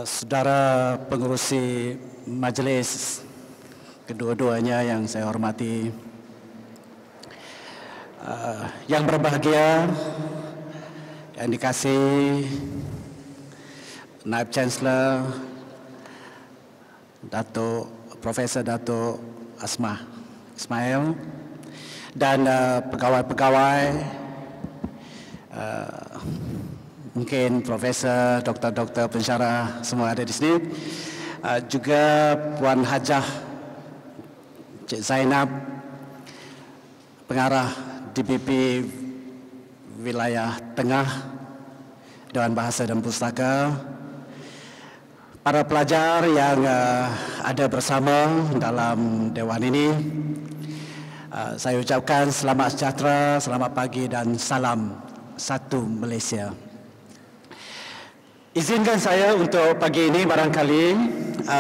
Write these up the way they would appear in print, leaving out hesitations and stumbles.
Saudara pengerusi majlis kedua-duanya yang saya hormati, yang berbahagia, yang dikasihi Naib Chancellor Profesor Dato' Asmah Ismail dan pegawai-pegawai, mungkin profesor, doktor-doktor, pensyarah semua ada di sini, juga Puan Hajah Cik Zainab, pengarah DPP Wilayah Tengah Dewan Bahasa dan Pustaka, para pelajar yang ada bersama dalam Dewan ini, saya ucapkan selamat sejahtera, selamat pagi dan salam satu Malaysia. Izinkan saya untuk pagi ini barangkali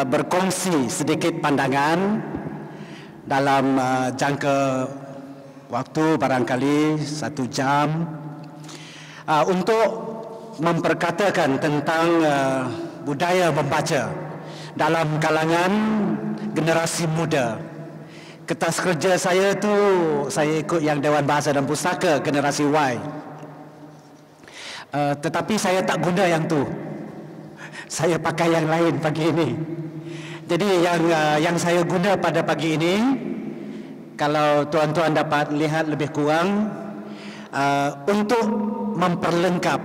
berkongsi sedikit pandangan dalam jangka waktu barangkali 1 jam untuk memperkatakan tentang budaya membaca dalam kalangan generasi muda. Kertas kerja saya tu saya ikut yang Dewan Bahasa dan Pustaka generasi Y. Tetapi saya tak guna yang tu. Saya pakai yang lain pagi ini. Jadi yang saya guna pada pagi ini, kalau tuan-tuan dapat lihat lebih kurang, untuk memperlengkap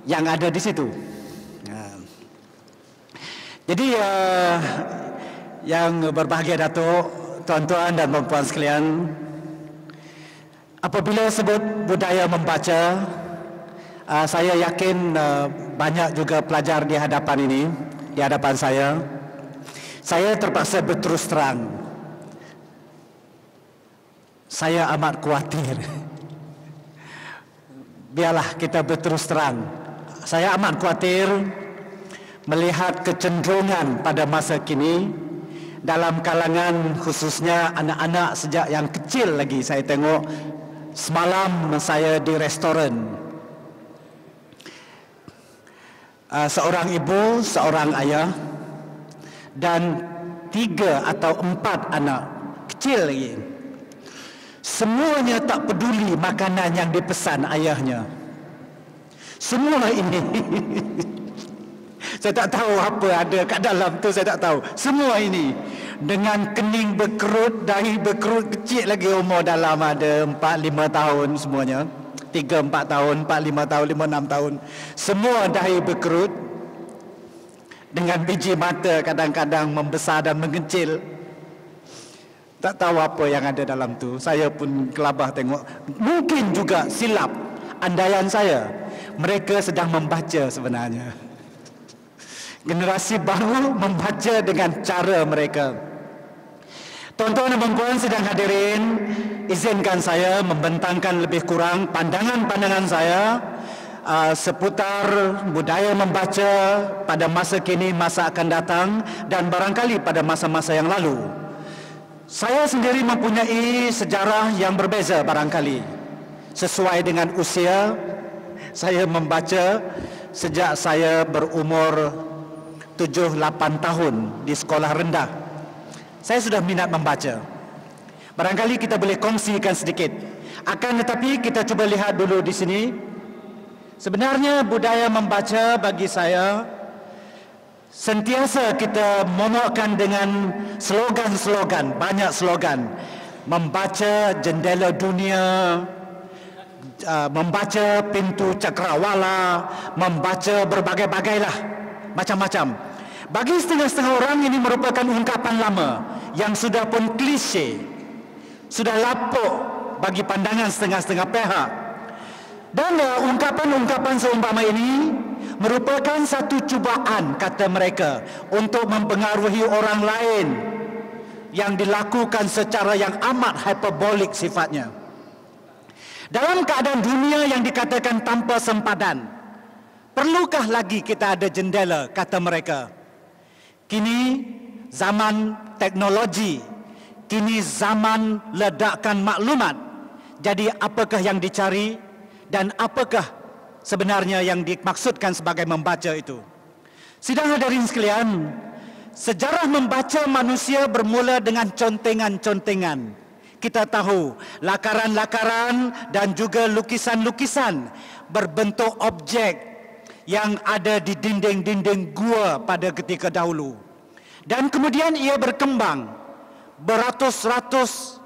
yang ada di situ. Jadi yang berbahagia Datuk, tuan-tuan dan puan-puan sekalian, apabila sebut budaya membaca, saya yakin banyak juga pelajar di hadapan ini, di hadapan saya terpaksa berterus terang. Saya amat khawatir. Biarlah kita berterus terang. Saya amat khawatir melihat kecenderungan pada masa kini dalam kalangan khususnya anak-anak sejak yang kecil lagi. Saya tengok semalam saya di restoran. Seorang ibu, seorang ayah dan 3 atau 4 anak kecil lagi. Semuanya tak peduli makanan yang dipesan ayahnya. Semua ini saya tak tahu apa ada kat dalam tu, saya tak tahu. Semua ini dengan kening berkerut, dahi berkerut, kecil lagi, umur dalam ada 4-5 tahun semuanya. 3-4 tahun, 4-5 tahun, 5-6 tahun. Semua dahi berkerut, dengan biji mata kadang-kadang membesar dan mengecil. Tak tahu apa yang ada dalam tu. Saya pun kelabah tengok. Mungkin juga silap andaian saya, mereka sedang membaca sebenarnya. Generasi baru membaca dengan cara mereka. Tuan-tuan dan puan sedang hadirin, izinkan saya membentangkan lebih kurang pandangan-pandangan saya seputar budaya membaca pada masa kini, masa akan datang dan barangkali pada masa-masa yang lalu. Saya sendiri mempunyai sejarah yang berbeza barangkali. Sesuai dengan usia, saya membaca sejak saya berumur 7-8 tahun di sekolah rendah. Saya sudah minat membaca. Barangkali kita boleh kongsikan sedikit. Akan tetapi kita cuba lihat dulu di sini. Sebenarnya budaya membaca bagi saya sentiasa kita momokkan dengan slogan-slogan, banyak slogan. Membaca jendela dunia, membaca pintu cakrawala, membaca berbagai-bagailah, macam-macam. Bagi setengah-setengah orang ini merupakan ungkapan lama yang sudah pun klise, sudah lapuk bagi pandangan setengah-setengah pihak. Dan ungkapan-ungkapan seumpama ini merupakan satu cubaan, kata mereka, untuk mempengaruhi orang lain yang dilakukan secara yang amat hiperbolik sifatnya. Dalam keadaan dunia yang dikatakan tanpa sempadan, perlukah lagi kita ada jendela, kata mereka. Kini zaman teknologi, kini zaman ledakan maklumat. Jadi apakah yang dicari dan apakah sebenarnya yang dimaksudkan sebagai membaca itu? Sidang hadirin sekalian, sejarah membaca manusia bermula dengan contengan-contengan. Kita tahu lakaran-lakaran dan juga lukisan-lukisan berbentuk objek yang ada di dinding-dinding gua pada ketika dahulu. Dan kemudian ia berkembang beratus-ratus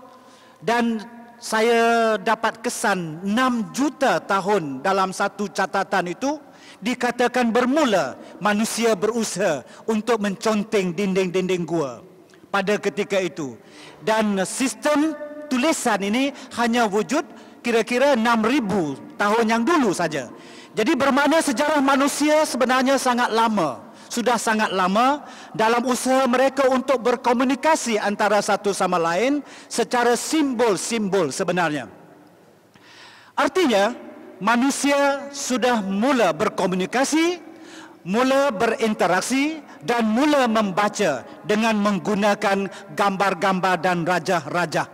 dan saya dapat kesan 6 juta tahun dalam satu catatan itu dikatakan bermula manusia berusaha untuk menconteng dinding-dinding gua pada ketika itu. Dan sistem tulisan ini hanya wujud kira-kira 6,000 tahun yang dulu saja. Jadi bermakna sejarah manusia sebenarnya sangat lama. Sudah sangat lama dalam usaha mereka untuk berkomunikasi antara satu sama lain secara simbol-simbol sebenarnya. Artinya, manusia sudah mula berkomunikasi, mula berinteraksi dan mula membaca dengan menggunakan gambar-gambar dan rajah-rajah.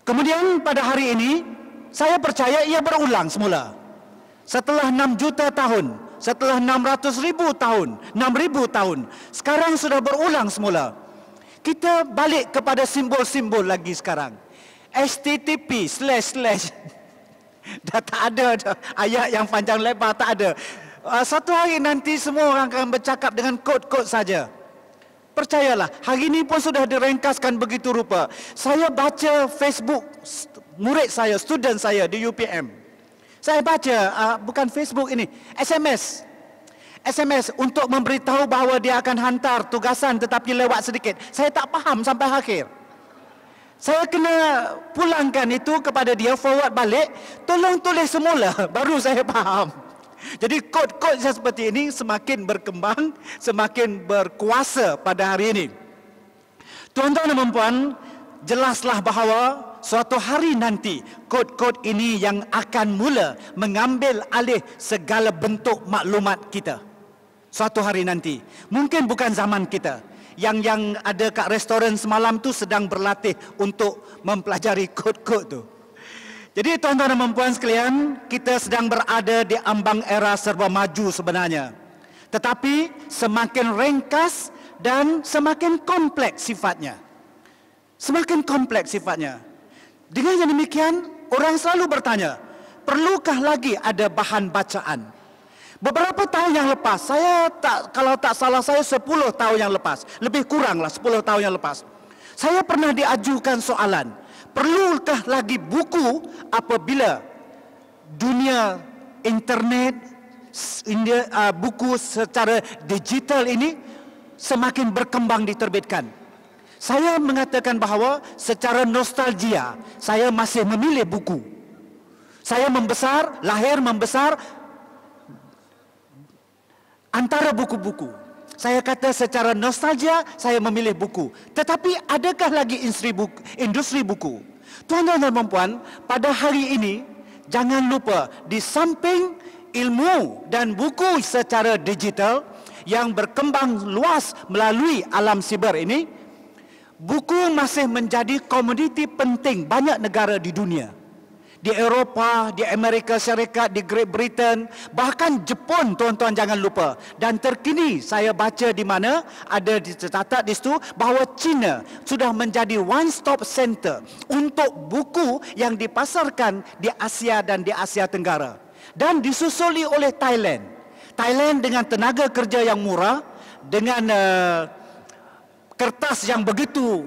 Kemudian pada hari ini, saya percaya ia berulang semula. Setelah 6 juta tahun, setelah 600,000 tahun, 6,000 tahun, sekarang sudah berulang semula. Kita balik kepada simbol-simbol lagi sekarang. HTTP / dah tak ada dah. Ayat yang panjang lebar tak ada. Satu hari nanti semua orang akan bercakap dengan kod-kod saja. Percayalah, hari ini pun sudah direngkaskan begitu rupa. Saya baca Facebook murid saya, student saya di UPM. Saya baca, bukan Facebook ini, SMS. SMS untuk memberitahu bahawa dia akan hantar tugasan tetapi lewat sedikit. Saya tak faham sampai akhir. Saya kena pulangkan itu kepada dia, forward balik. Tolong tulis semula, baru saya faham. Jadi kod-kod seperti ini semakin berkembang, semakin berkuasa pada hari ini. Tuan-tuan dan puan, jelaslah bahawa suatu hari nanti kod-kod ini yang akan mula mengambil alih segala bentuk maklumat kita. Suatu hari nanti, mungkin bukan zaman kita. Yang ada kat restoran semalam tu sedang berlatih untuk mempelajari kod-kod tu. Jadi tuan-tuan dan puan sekalian, kita sedang berada di ambang era serba maju sebenarnya. Tetapi semakin ringkas dan semakin kompleks sifatnya. Semakin kompleks sifatnya. Dengan yang demikian, orang selalu bertanya, perlukah lagi ada bahan bacaan? Beberapa tahun yang lepas, kalau tak salah saya 10 tahun yang lepas, lebih kuranglah 10 tahun yang lepas, saya pernah diajukan soalan, perlukah lagi buku apabila dunia internet, buku secara digital ini semakin berkembang diterbitkan? Saya mengatakan bahawa secara nostalgia, saya masih memilih buku. Saya lahir membesar antara buku-buku. Saya kata secara nostalgia, saya memilih buku. Tetapi adakah lagi industri buku? Tuan-tuan dan puan, pada hari ini, jangan lupa di samping ilmu dan buku secara digital yang berkembang luas melalui alam siber ini, buku masih menjadi komoditi penting banyak negara di dunia. Di Eropah, di Amerika Syarikat, di Great Britain, bahkan Jepun, tuan-tuan jangan lupa. Dan terkini saya baca di mana ada dicatat di situ bahawa China sudah menjadi one stop center untuk buku yang dipasarkan di Asia dan di Asia Tenggara. Dan disusuli oleh Thailand. Thailand dengan tenaga kerja yang murah, dengan kertas yang begitu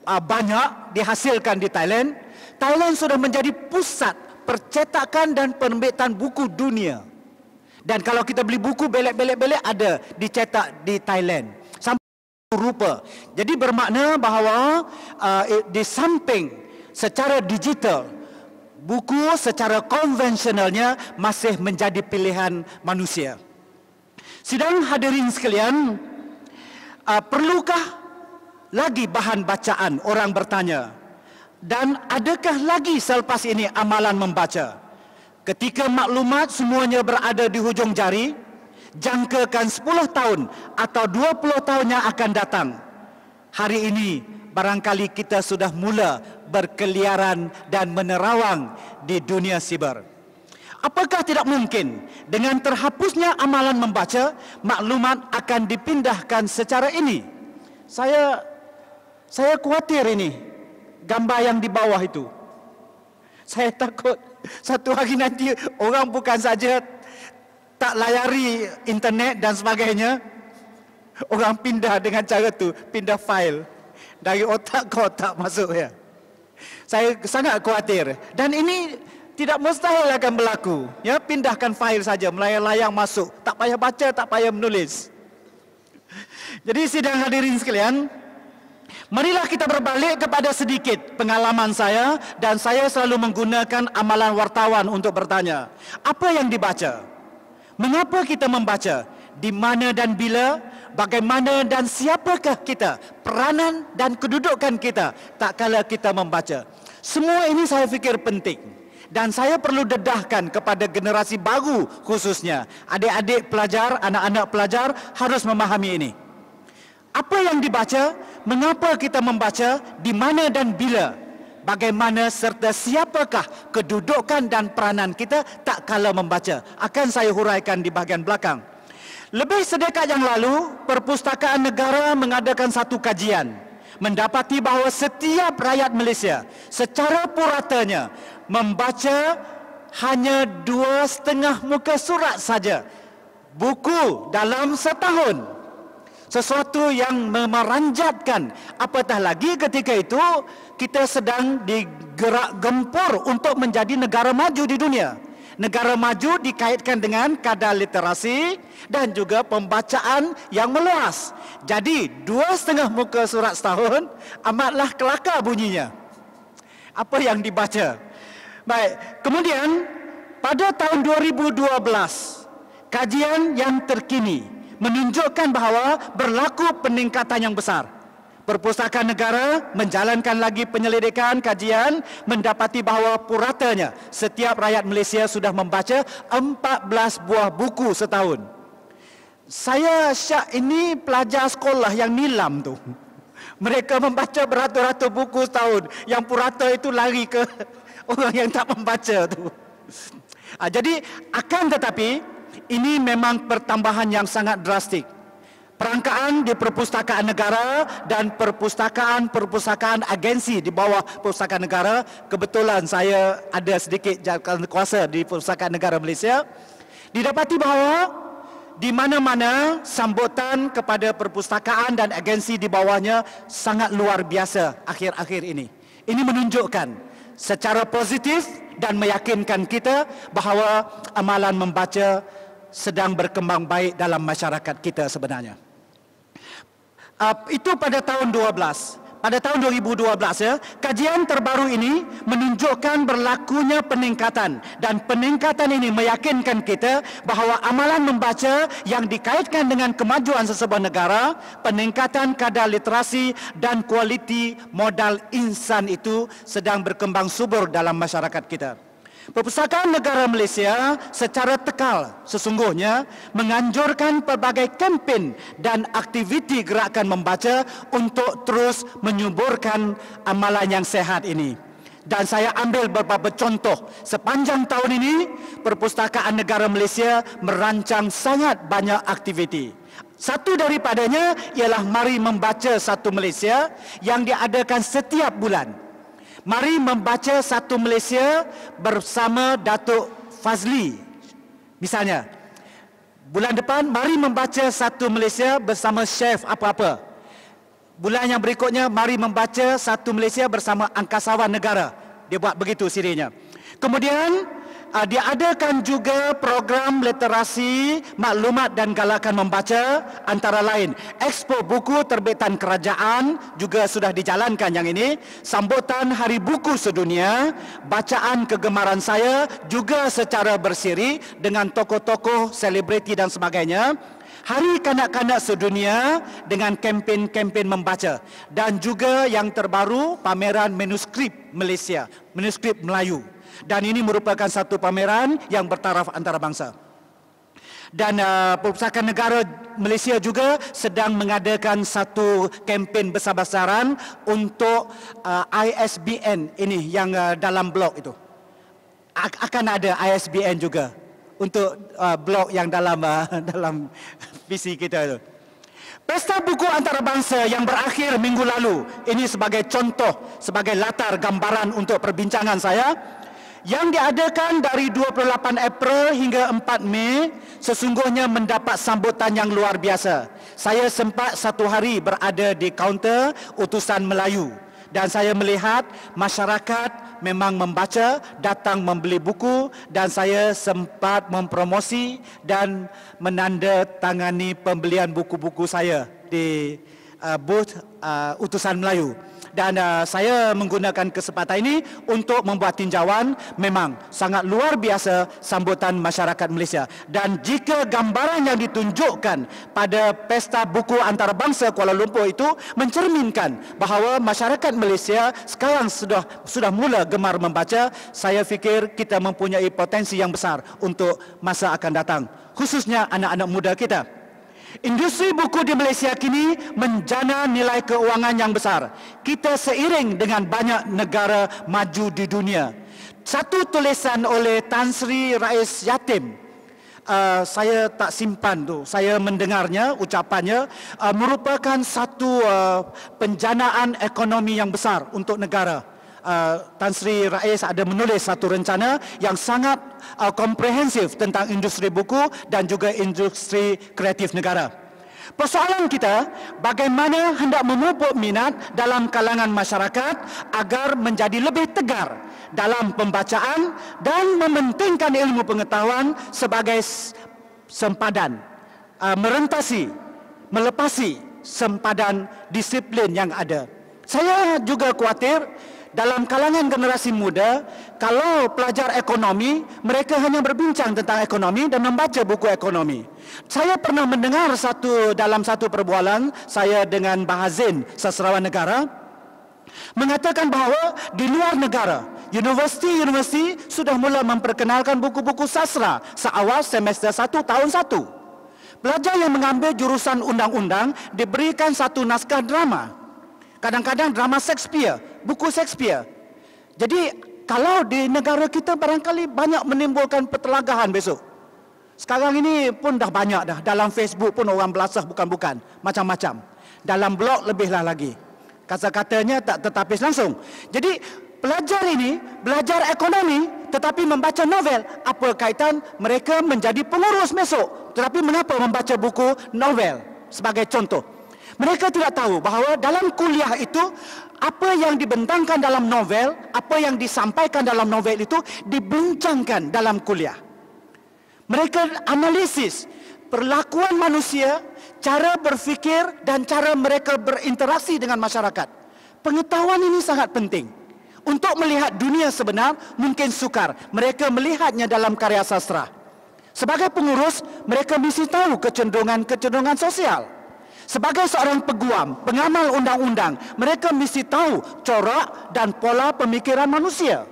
banyak dihasilkan di Thailand. Thailand sudah menjadi pusat percetakan dan penerbitan buku dunia. Dan kalau kita beli buku belek-belek ada dicetak di Thailand. Sampai rupa. Jadi bermakna bahawa di samping secara digital, buku secara konvensionalnya masih menjadi pilihan manusia. Sidang hadirin sekalian, perlukah lagi bahan bacaan? Orang bertanya. Dan adakah lagi selepas ini amalan membaca? Ketika maklumat semuanya berada di hujung jari, jangkakan 10 tahun atau 20 tahun yang akan datang. Hari ini barangkali kita sudah mula berkeliaran dan menerawang di dunia siber. Apakah tidak mungkin dengan terhapusnya amalan membaca, maklumat akan dipindahkan secara ini? Saya khawatir ini, gambar yang di bawah itu. Saya takut satu hari nanti orang bukan saja tak layari internet dan sebagainya, orang pindah dengan cara tu, pindah file dari otak ke otak masuk ya. Saya sangat khawatir dan ini tidak mustahil akan berlaku. Ya, pindahkan file saja, melayang-layang masuk, tak payah baca, tak payah menulis. Jadi sidang hadirin sekalian, marilah kita berbalik kepada sedikit pengalaman saya dan saya selalu menggunakan amalan wartawan untuk bertanya, apa yang dibaca? Mengapa kita membaca? Di mana dan bila? Bagaimana dan siapakah kita? Peranan dan kedudukan kita tak kala kita membaca. Semua ini saya fikir penting. Dan saya perlu dedahkan kepada generasi baru khususnya. Adik-adik pelajar, anak-anak pelajar harus memahami ini. Apa yang dibaca? Mengapa kita membaca? Di mana dan bila? Bagaimana serta siapakah kedudukan dan peranan kita tak kala membaca. Akan saya huraikan di bahagian belakang. Lebih sedekat yang lalu, Perpustakaan Negara mengadakan satu kajian. Mendapati bahawa setiap rakyat Malaysia secara puratanya membaca hanya 2,5 muka surat saja. Buku dalam setahun. Sesuatu yang memanjatkan. Apatah lagi ketika itu kita sedang digerak gempur untuk menjadi negara maju di dunia. Negara maju dikaitkan dengan kadar literasi dan juga pembacaan yang meluas. Jadi 2,5 muka surat setahun amatlah kelakar bunyinya. Apa yang dibaca? Baik, kemudian pada tahun 2012 kajian yang terkini menunjukkan bahawa berlaku peningkatan yang besar. Perpustakaan Negara menjalankan lagi penyelidikan kajian mendapati bahawa puratanya setiap rakyat Malaysia sudah membaca 14 buah buku setahun. Saya syak ini pelajar sekolah yang nilam tu. Mereka membaca beratus-ratus buku setahun. Yang purata itu lari ke orang yang tak membaca tu. Jadi akan tetapi ini memang pertambahan yang sangat drastik. Perangkaan di Perpustakaan Negara dan perpustakaan agensi di bawah Perpustakaan Negara. Kebetulan saya ada sedikit jangkauan kuasa di Perpustakaan Negara Malaysia. Didapati bahawa di mana-mana sambutan kepada perpustakaan dan agensi di bawahnya sangat luar biasa akhir-akhir ini. Ini menunjukkan secara positif dan meyakinkan kita bahawa amalan membaca sedang berkembang baik dalam masyarakat kita sebenarnya. Itu pada tahun 12. Pada tahun 2012 ya, kajian terbaru ini menunjukkan berlakunya peningkatan dan peningkatan ini meyakinkan kita bahawa amalan membaca yang dikaitkan dengan kemajuan sesebuah negara, peningkatan kadar literasi dan kualiti modal insan itu sedang berkembang subur dalam masyarakat kita. Perpustakaan Negara Malaysia secara tekal sesungguhnya menganjurkan pelbagai kempen dan aktiviti gerakan membaca untuk terus menyuburkan amalan yang sehat ini. Dan saya ambil beberapa contoh. Sepanjang tahun ini, Perpustakaan Negara Malaysia merancang sangat banyak aktiviti. Satu daripadanya ialah Mari Membaca Satu Malaysia yang diadakan setiap bulan. Mari membaca satu Malaysia bersama Datuk Fazli. Misalnya, bulan depan mari membaca satu Malaysia bersama Chef apa-apa. Bulan yang berikutnya mari membaca satu Malaysia bersama Angkasawan Negara. Dia buat begitu sirinya. Kemudian diadakan juga program literasi, maklumat dan galakan membaca antara lain Expo Buku Terbitan Kerajaan juga sudah dijalankan yang ini, sambutan Hari Buku Sedunia, bacaan kegemaran saya juga secara bersiri dengan tokoh-tokoh, selebriti dan sebagainya. Hari Kanak-Kanak Sedunia dengan kempen-kempen membaca dan juga yang terbaru pameran manuskrip Malaysia, manuskrip Melayu. Dan ini merupakan satu pameran yang bertaraf antarabangsa. Dan Perpustakaan Negara Malaysia juga sedang mengadakan satu kempen besar-besaran untuk ISBN ini yang dalam blog itu. Akan ada ISBN juga untuk blog yang dalam dalam PC kita itu. Pesta Buku Antarabangsa yang berakhir minggu lalu, ini sebagai contoh, sebagai latar gambaran untuk perbincangan saya, yang diadakan dari 28 April hingga 4 Mei sesungguhnya mendapat sambutan yang luar biasa. Saya sempat satu hari berada di kaunter utusan Melayu dan saya melihat masyarakat memang membaca, datang membeli buku, dan saya sempat mempromosi dan menandatangani pembelian buku-buku saya di booth utusan Melayu. Dan saya menggunakan kesempatan ini untuk membuat tinjauan. Memang sangat luar biasa sambutan masyarakat Malaysia. Dan jika gambaran yang ditunjukkan pada Pesta Buku Antarabangsa Kuala Lumpur itu mencerminkan bahawa masyarakat Malaysia sekarang sudah mula gemar membaca, saya fikir kita mempunyai potensi yang besar untuk masa akan datang, khususnya anak-anak muda kita. Industri buku di Malaysia kini menjana nilai keuangan yang besar. Kita seiring dengan banyak negara maju di dunia. Satu tulisan oleh Tan Sri Rais Yatim, saya tak simpan tu, saya mendengarnya, ucapannya, merupakan satu penjanaan ekonomi yang besar untuk negara. Tan Sri Rais ada menulis satu rencana yang sangat komprehensif tentang industri buku dan juga industri kreatif negara. Persoalan kita, bagaimana hendak memupuk minat dalam kalangan masyarakat agar menjadi lebih tegar dalam pembacaan dan mementingkan ilmu pengetahuan sebagai sempadan, merentasi, melepasi sempadan disiplin yang ada. Saya juga khawatir dalam kalangan generasi muda, kalau pelajar ekonomi, mereka hanya berbincang tentang ekonomi dan membaca buku ekonomi. Saya pernah mendengar dalam satu perbualan saya dengan Bahazin, sastrawan negara, mengatakan bahawa di luar negara, universiti-universiti sudah mula memperkenalkan buku-buku sastra seawal semester 1 tahun 1. Pelajar yang mengambil jurusan undang-undang diberikan satu naskah drama. Kadang-kadang drama Shakespeare, buku Shakespeare. Jadi kalau di negara kita barangkali banyak menimbulkan pertelagahan besok. Sekarang ini pun dah banyak dah. Dalam Facebook pun orang belasah bukan-bukan. Macam-macam. Dalam blog lebihlah lagi. Kata-katanya tak tertapis langsung. Jadi pelajar ini belajar ekonomi tetapi membaca novel. Apa kaitan mereka menjadi pengurus besok? Tetapi mengapa membaca buku novel sebagai contoh? Mereka tidak tahu bahawa dalam kuliah itu apa yang dibentangkan dalam novel, apa yang disampaikan dalam novel itu dibincangkan dalam kuliah. Mereka analisis perlakuan manusia, cara berfikir dan cara mereka berinteraksi dengan masyarakat. Pengetahuan ini sangat penting. Untuk melihat dunia sebenar mungkin sukar. Mereka melihatnya dalam karya sastra. Sebagai pengurus, mereka mesti tahu kecenderungan-kecenderungan sosial. Sebagai seorang peguam, pengamal undang-undang, mereka mesti tahu corak dan pola pemikiran manusia.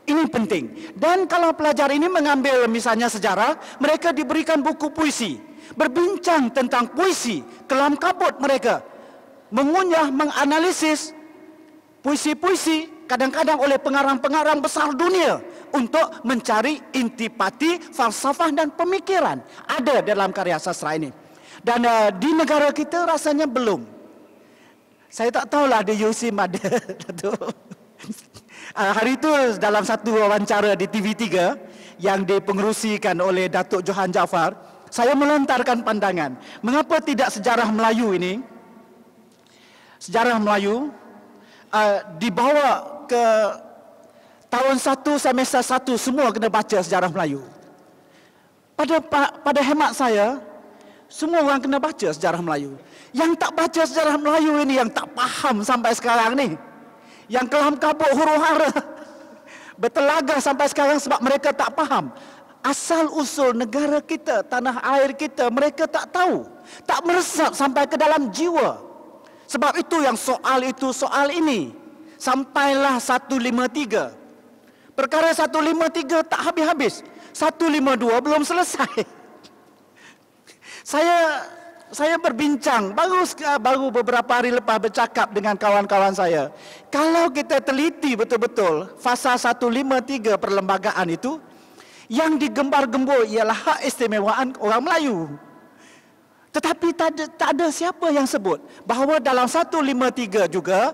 Ini penting. Dan kalau pelajar ini mengambil misalnya sejarah, mereka diberikan buku puisi, berbincang tentang puisi, kelam kabut mereka, mengunyah, menganalisis puisi-puisi kadang-kadang oleh pengarang-pengarang besar dunia untuk mencari intipati, falsafah dan pemikiran. Ada dalam karya sastra ini. Dan di negara kita rasanya belum. Saya tak tahulah di USIM ada. Hari itu dalam satu wawancara di TV3 yang dipengerusikan oleh Datuk Johan Jaafar, saya melontarkan pandangan. Mengapa tidak sejarah Melayu ini, sejarah Melayu dibawa ke tahun 1 semester 1 semua kena baca sejarah Melayu. Pada hemat saya, semua orang kena baca sejarah Melayu. Yang tak baca sejarah Melayu ini yang tak faham sampai sekarang ni. Yang kelam kabut huru hara. Bertelaga sampai sekarang sebab mereka tak faham. Asal usul negara kita, tanah air kita, mereka tak tahu. Tak meresap sampai ke dalam jiwa. Sebab itu yang soal itu, soal ini. Sampailah 153. Perkara 153 tak habis-habis. 152 belum selesai. Saya berbincang baru beberapa hari lepas bercakap dengan kawan-kawan saya. Kalau kita teliti betul-betul fasa 153 perlembagaan itu, yang digembar-gembur ialah hak istimewaan orang Melayu. Tetapi tak ada siapa yang sebut bahawa dalam 153 juga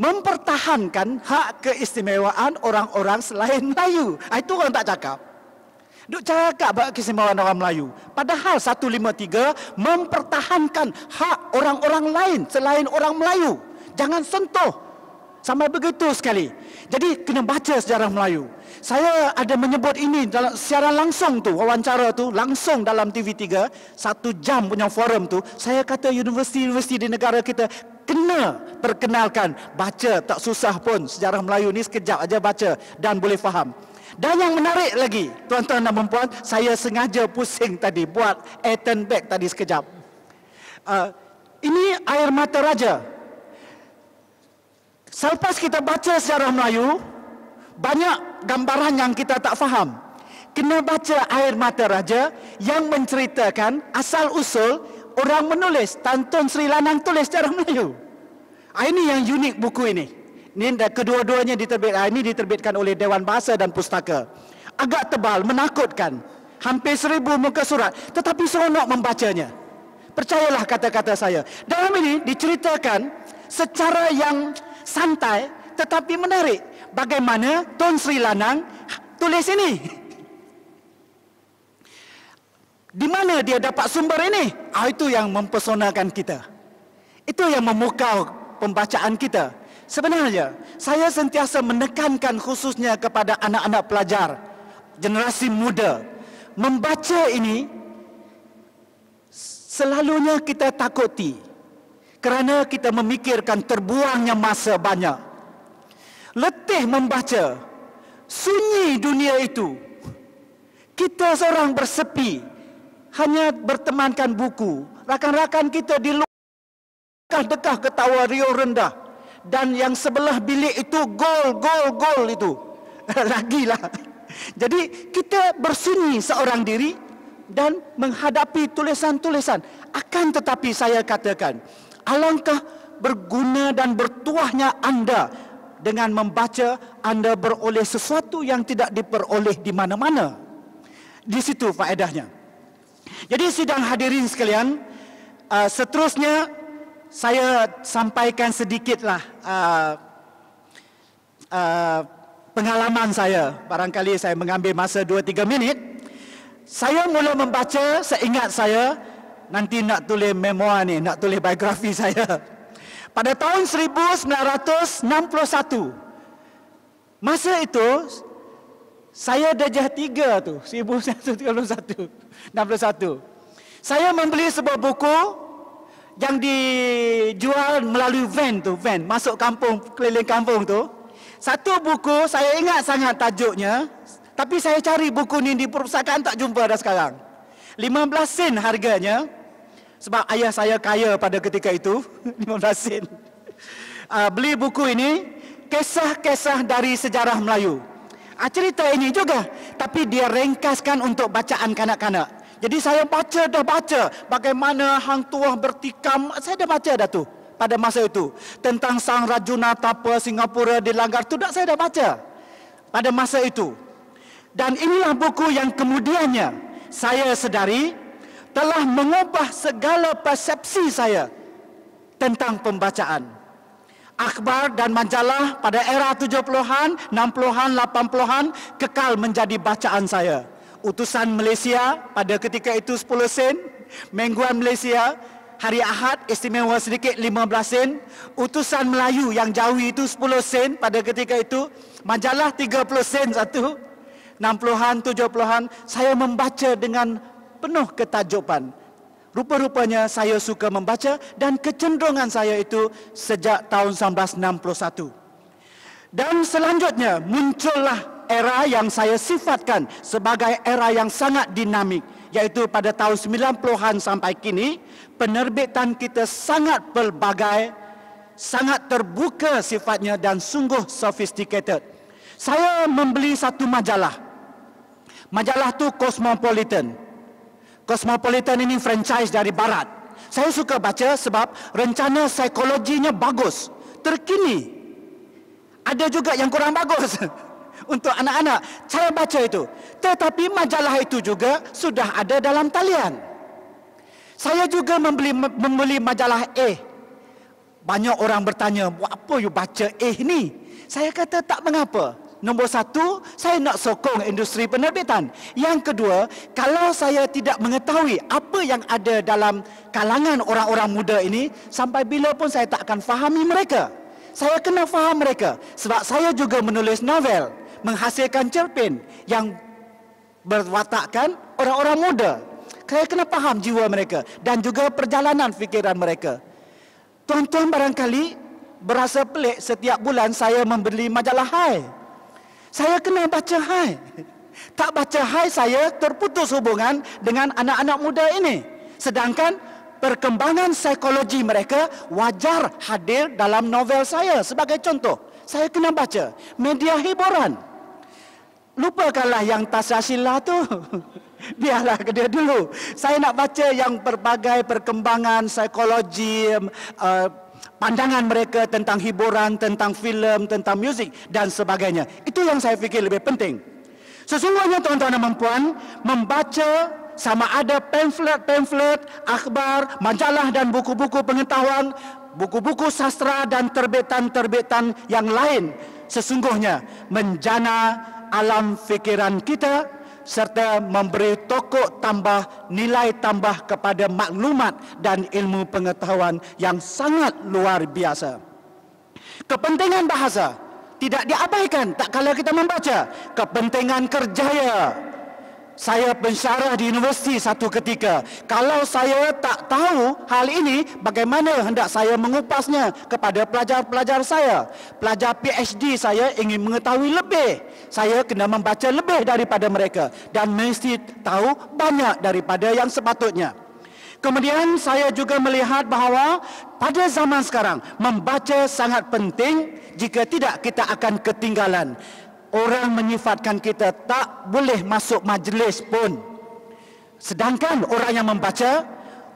mempertahankan hak keistimewaan orang-orang selain Melayu. Itu orang tak cakap. Duk cakap hak keistimewaan orang Melayu. Padahal 153 mempertahankan hak orang-orang lain selain orang Melayu. Jangan sentuh. Sampai begitu sekali. Jadi kena baca sejarah Melayu. Saya ada menyebut ini secara langsung tu, wawancara tu langsung dalam TV3, 1 jam punya forum tu. Saya kata universiti-universiti di negara kita kena perkenalkan, baca, tak susah pun sejarah Melayu ni, sekejap aja baca dan boleh faham. Dan yang menarik lagi, tuan-tuan dan puan-puan, saya sengaja pusing tadi buat turn back tadi sekejap. Ini air mata raja. Selepas kita baca sejarah Melayu, banyak gambaran yang kita tak faham. Kena baca Air Mata Raja yang menceritakan asal-usul orang menulis. Tan Tun Sri Lanang tulis sejarah Melayu. Ini yang unik buku ini. Ini kedua-duanya ini diterbitkan oleh Dewan Bahasa dan Pustaka. Agak tebal, menakutkan. Hampir 1000 muka surat. Tetapi seronok membacanya. Percayalah kata-kata saya. Dalam ini diceritakan secara yang santai tetapi menarik. Bagaimana Tun Sri Lanang tulis ini? Di mana dia dapat sumber ini? Itu yang mempesonakan kita. Itu yang memukau pembacaan kita. Sebenarnya, saya sentiasa menekankan khususnya kepada anak-anak pelajar, generasi muda. Membaca ini, selalunya kita takuti. Kerana kita memikirkan terbuangnya masa banyak. Letih membaca, sunyi dunia itu. Kita seorang bersepi, hanya bertemankan buku. Rakan-rakan kita di luar dekah ketawa riuh rendah. Dan yang sebelah bilik itu gol itu. Lagilah. Jadi kita bersunyi seorang diri dan menghadapi tulisan-tulisan. Akan tetapi saya katakan, alangkah berguna dan bertuahnya anda dengan membaca, anda beroleh sesuatu yang tidak diperoleh di mana-mana. Di situ faedahnya. Jadi sidang hadirin sekalian, seterusnya saya sampaikan sedikitlah pengalaman saya. Barangkali saya mengambil masa 2-3 minit. Saya mula membaca, seingat saya, nanti nak tulis memoir ni, nak tulis biografi saya. Pada tahun 1961, masa itu saya darjah 3 tu, 1961, 61. Saya membeli sebuah buku yang dijual melalui van, masuk kampung, keliling kampung tu. Satu buku saya ingat sangat tajuknya, tapi saya cari buku ni di perpustakaan tak jumpa dah sekarang. 15 sen harganya. Sebab ayah saya kaya pada ketika itu, 15 sen. Beli buku ini, kisah-kisah dari sejarah Melayu. Cerita ini juga, tapi dia ringkaskan untuk bacaan kanak-kanak. Jadi saya dah baca bagaimana Hang Tuah bertikam. Saya dah baca dah tu pada masa itu. Tentang Sang Rajuna Tapa Singapura dilanggar tu saya dah baca pada masa itu. Dan inilah buku yang kemudiannya saya sedari telah mengubah segala persepsi saya tentang pembacaan. Akhbar dan majalah pada era 70-an, 60-an, 80-an kekal menjadi bacaan saya. Utusan Malaysia pada ketika itu 10 sen, Mingguan Malaysia, Hari Ahad istimewa sedikit 15 sen, Utusan Melayu yang Jawi itu 10 sen pada ketika itu, majalah 30 sen satu, 60-an, 70-an, saya membaca dengan penuh ketajuban. Rupa-rupanya saya suka membaca dan kecenderungan saya itu sejak tahun 1961. Dan selanjutnya muncullah era yang saya sifatkan sebagai era yang sangat dinamik, yaitu pada tahun 90-an sampai kini penerbitan kita sangat pelbagai, sangat terbuka sifatnya dan sungguh sophisticated. Saya membeli satu majalah. Majalah tu Cosmopolitan. Cosmopolitan ini franchise dari barat. Saya suka baca sebab rencana psikologinya bagus, terkini. Ada juga yang kurang bagus untuk anak-anak. Saya baca itu. Tetapi majalah itu juga sudah ada dalam talian. Saya juga membeli majalah A. Banyak orang bertanya, buat apa you baca A ni? Saya kata tak mengapa. Nombor satu, saya nak sokong industri penerbitan. Yang kedua, kalau saya tidak mengetahui apa yang ada dalam kalangan orang-orang muda ini, sampai bila pun saya tak akan fahami mereka. Saya kena faham mereka. Sebab saya juga menulis novel, menghasilkan cerpen yang berwatakkan orang-orang muda. Saya kena faham jiwa mereka dan juga perjalanan fikiran mereka. Tuan-tuan barangkali berasa pelik setiap bulan saya membeli majalah Hai. Saya kena baca Hai. Tak baca Hai, saya terputus hubungan dengan anak-anak muda ini. Sedangkan perkembangan psikologi mereka wajar hadir dalam novel saya. Sebagai contoh, saya kena baca media hiburan. Lupakanlah yang Tasya Sheila tu. Biarlah ke dia dulu. Saya nak baca yang berbagai perkembangan psikologi, pandangan mereka tentang hiburan, tentang filem, tentang muzik dan sebagainya. Itu yang saya fikir lebih penting. Sesungguhnya tuan-tuan dan puan, membaca sama ada pamflet, akhbar, majalah dan buku-buku pengetahuan, buku-buku sastra dan terbitan-terbitan yang lain sesungguhnya menjana alam fikiran kita serta memberi tokok tambah, nilai tambah kepada maklumat dan ilmu pengetahuan yang sangat luar biasa. Kepentingan bahasa tidak diabaikan tak kala kita membaca. Kepentingan kerjaya. Saya pensyarah di universiti satu ketika. Kalau saya tak tahu hal ini, bagaimana hendak saya mengupasnya kepada pelajar-pelajar saya? Pelajar PhD saya ingin mengetahui lebih. Saya kena membaca lebih daripada mereka dan mesti tahu banyak daripada yang sepatutnya. Kemudian saya juga melihat bahawa pada zaman sekarang membaca sangat penting, jika tidak kita akan ketinggalan. Orang menyifatkan kita tak boleh masuk majlis pun. Sedangkan orang yang membaca,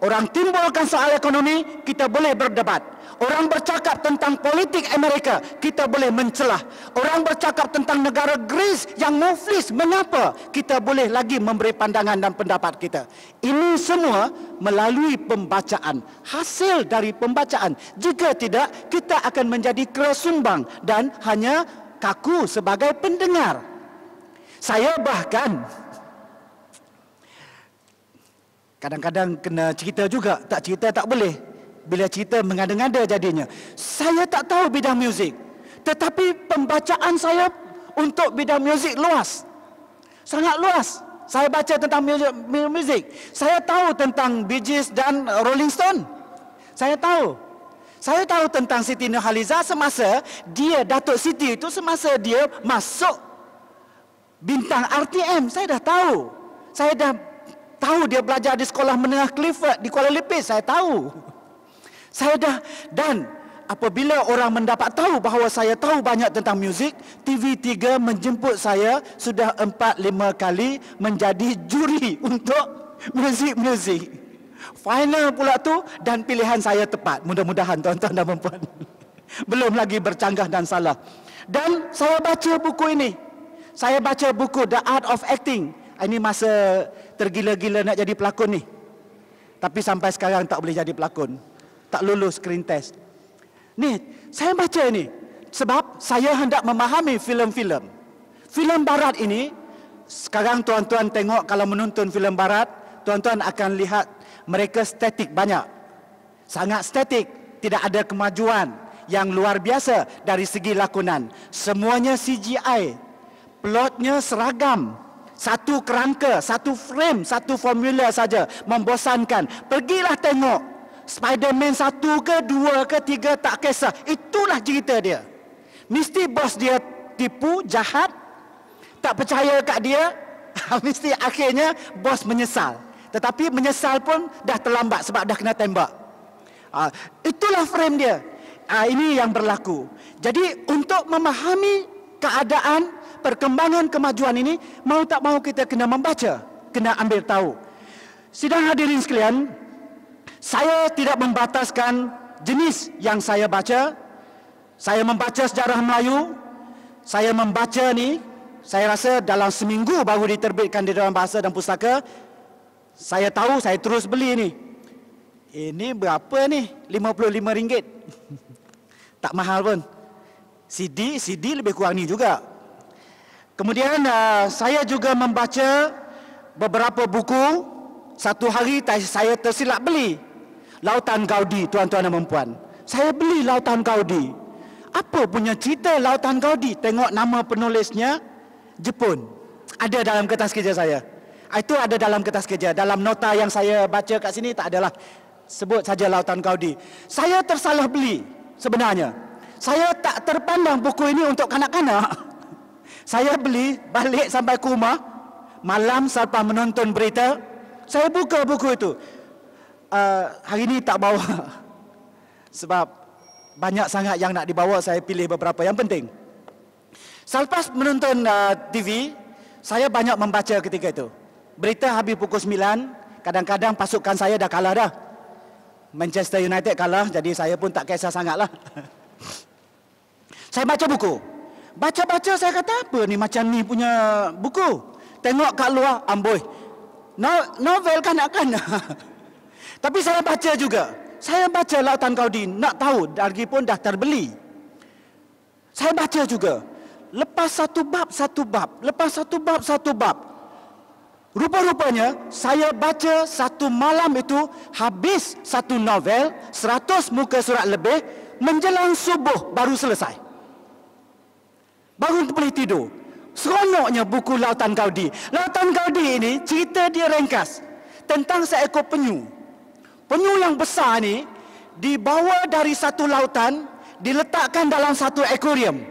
orang timbulkan soal ekonomi, kita boleh berdebat. Orang bercakap tentang politik Amerika, kita boleh mencelah. Orang bercakap tentang negara Greece yang muflis, mengapa? Kita boleh lagi memberi pandangan dan pendapat kita. Ini semua melalui pembacaan. Hasil dari pembacaan. Jika tidak, kita akan menjadi kesumbang dan hanya kaku sebagai pendengar. Saya bahkan kadang-kadang kena cerita juga. Tak cerita tak boleh. Bila cerita mengada-ngada jadinya. Saya tak tahu bidang muzik, tetapi pembacaan saya untuk bidang muzik luas. Sangat luas. Saya baca tentang muzik. Saya tahu tentang Bee Gees dan Rolling Stone. Saya tahu. Saya tahu tentang Siti Nurhaliza semasa dia, Datuk Siti itu semasa dia masuk bintang RTM. Saya dah tahu. Saya dah tahu dia belajar di sekolah menengah Clifford di Kuala Lumpur. Saya tahu. Saya dah, dan apabila orang mendapat tahu bahawa saya tahu banyak tentang muzik, TV3 menjemput saya sudah 4-5 kali menjadi juri untuk muzik-muzik. Final pula tu dan pilihan saya tepat. Mudah-mudahan tuan-tuan dan puan. Belum lagi bercanggah dan salah. Dan saya baca buku ini. Saya baca buku The Art of Acting. Ini masa tergila-gila nak jadi pelakon ni. Tapi sampai sekarang tak boleh jadi pelakon. Tak lulus screen test. Ni, saya baca ni sebab saya hendak memahami filem-filem. Filem barat ini, sekarang tuan-tuan tengok kalau menonton filem barat, tuan-tuan akan lihat mereka statik banyak. Sangat statik. Tidak ada kemajuan yang luar biasa dari segi lakonan. Semuanya CGI. Plotnya seragam. Satu kerangka, satu frame, satu formula saja. Membosankan. Pergilah tengok. Spider-Man 1 ke 2 ke 3 tak kisah. Itulah cerita dia. Mesti bos dia tipu, jahat. Tak percaya kat dia. Mesti akhirnya bos menyesal. Tetapi menyesal pun dah terlambat sebab dah kena tembak. Itulah frame dia. Ini yang berlaku. Jadi untuk memahami keadaan, perkembangan kemajuan ini, mau tak mau kita kena membaca. Kena ambil tahu. Sidang hadirin sekalian, saya tidak membataskan jenis yang saya baca. Saya membaca sejarah Melayu. Saya membaca ni, saya rasa dalam seminggu baru diterbitkan di Dewan Bahasa dan Pustaka. Saya tahu, saya terus beli ni. Ini berapa ni? RM55. Tak mahal pun. CD lebih kurang ni juga. Kemudian saya juga membaca beberapa buku. Satu hari saya tersilap beli Lautan Gaudi, tuan-tuan dan puan. Saya beli Lautan Gaudi. Apa punya cerita Lautan Gaudi? Tengok nama penulisnya Jepun. Ada dalam kertas kerja saya. Itu ada dalam kertas kerja. Dalam nota yang saya baca kat sini tak adalah. Sebut saja Lautan Gaudi. Saya tersalah beli sebenarnya. Saya tak terpandang buku ini untuk kanak-kanak. Saya beli balik sampai ke rumah. Malam selepas menonton berita, saya buka buku itu. Hari ini tak bawa. Sebab banyak sangat yang nak dibawa, saya pilih beberapa yang penting. Selepas menonton TV, saya banyak membaca ketika itu. Berita habis pukul 9, kadang-kadang pasukan saya dah kalah dah. Manchester United kalah, jadi saya pun tak kisah sangatlah. Saya baca buku. Baca-baca saya kata, apa ni macam ni punya buku? Tengok kat luar, amboi. Novel kanak-kanak. Tapi saya baca juga. Saya baca Lautan Gaudi, nak tahu, lagipun dah terbeli. Saya baca juga. Lepas satu bab, lepas satu bab. Rupa-rupanya, saya baca satu malam itu, habis satu novel, 100 muka surat lebih, menjelang subuh baru selesai. Baru boleh tidur. Seronoknya buku Lautan Gaudi. Lautan Gaudi ini, cerita dia ringkas tentang seekor penyu. Penyu yang besar ni dibawa dari satu lautan, diletakkan dalam satu akuarium.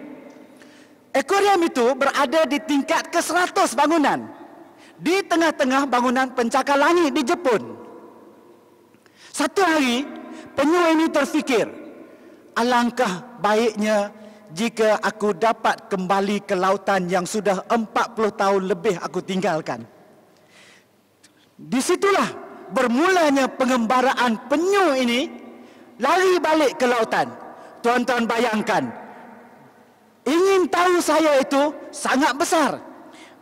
Akuarium itu berada di tingkat ke-100 bangunan. Di tengah-tengah bangunan pencakar langit di Jepun. Satu hari, penyu ini terfikir, alangkah baiknya jika aku dapat kembali ke lautan yang sudah 40 tahun lebih aku tinggalkan. Disitulah bermulanya pengembaraan penyu ini lari balik ke lautan. Tuan-tuan bayangkan, ingin tahu saya itu sangat besar.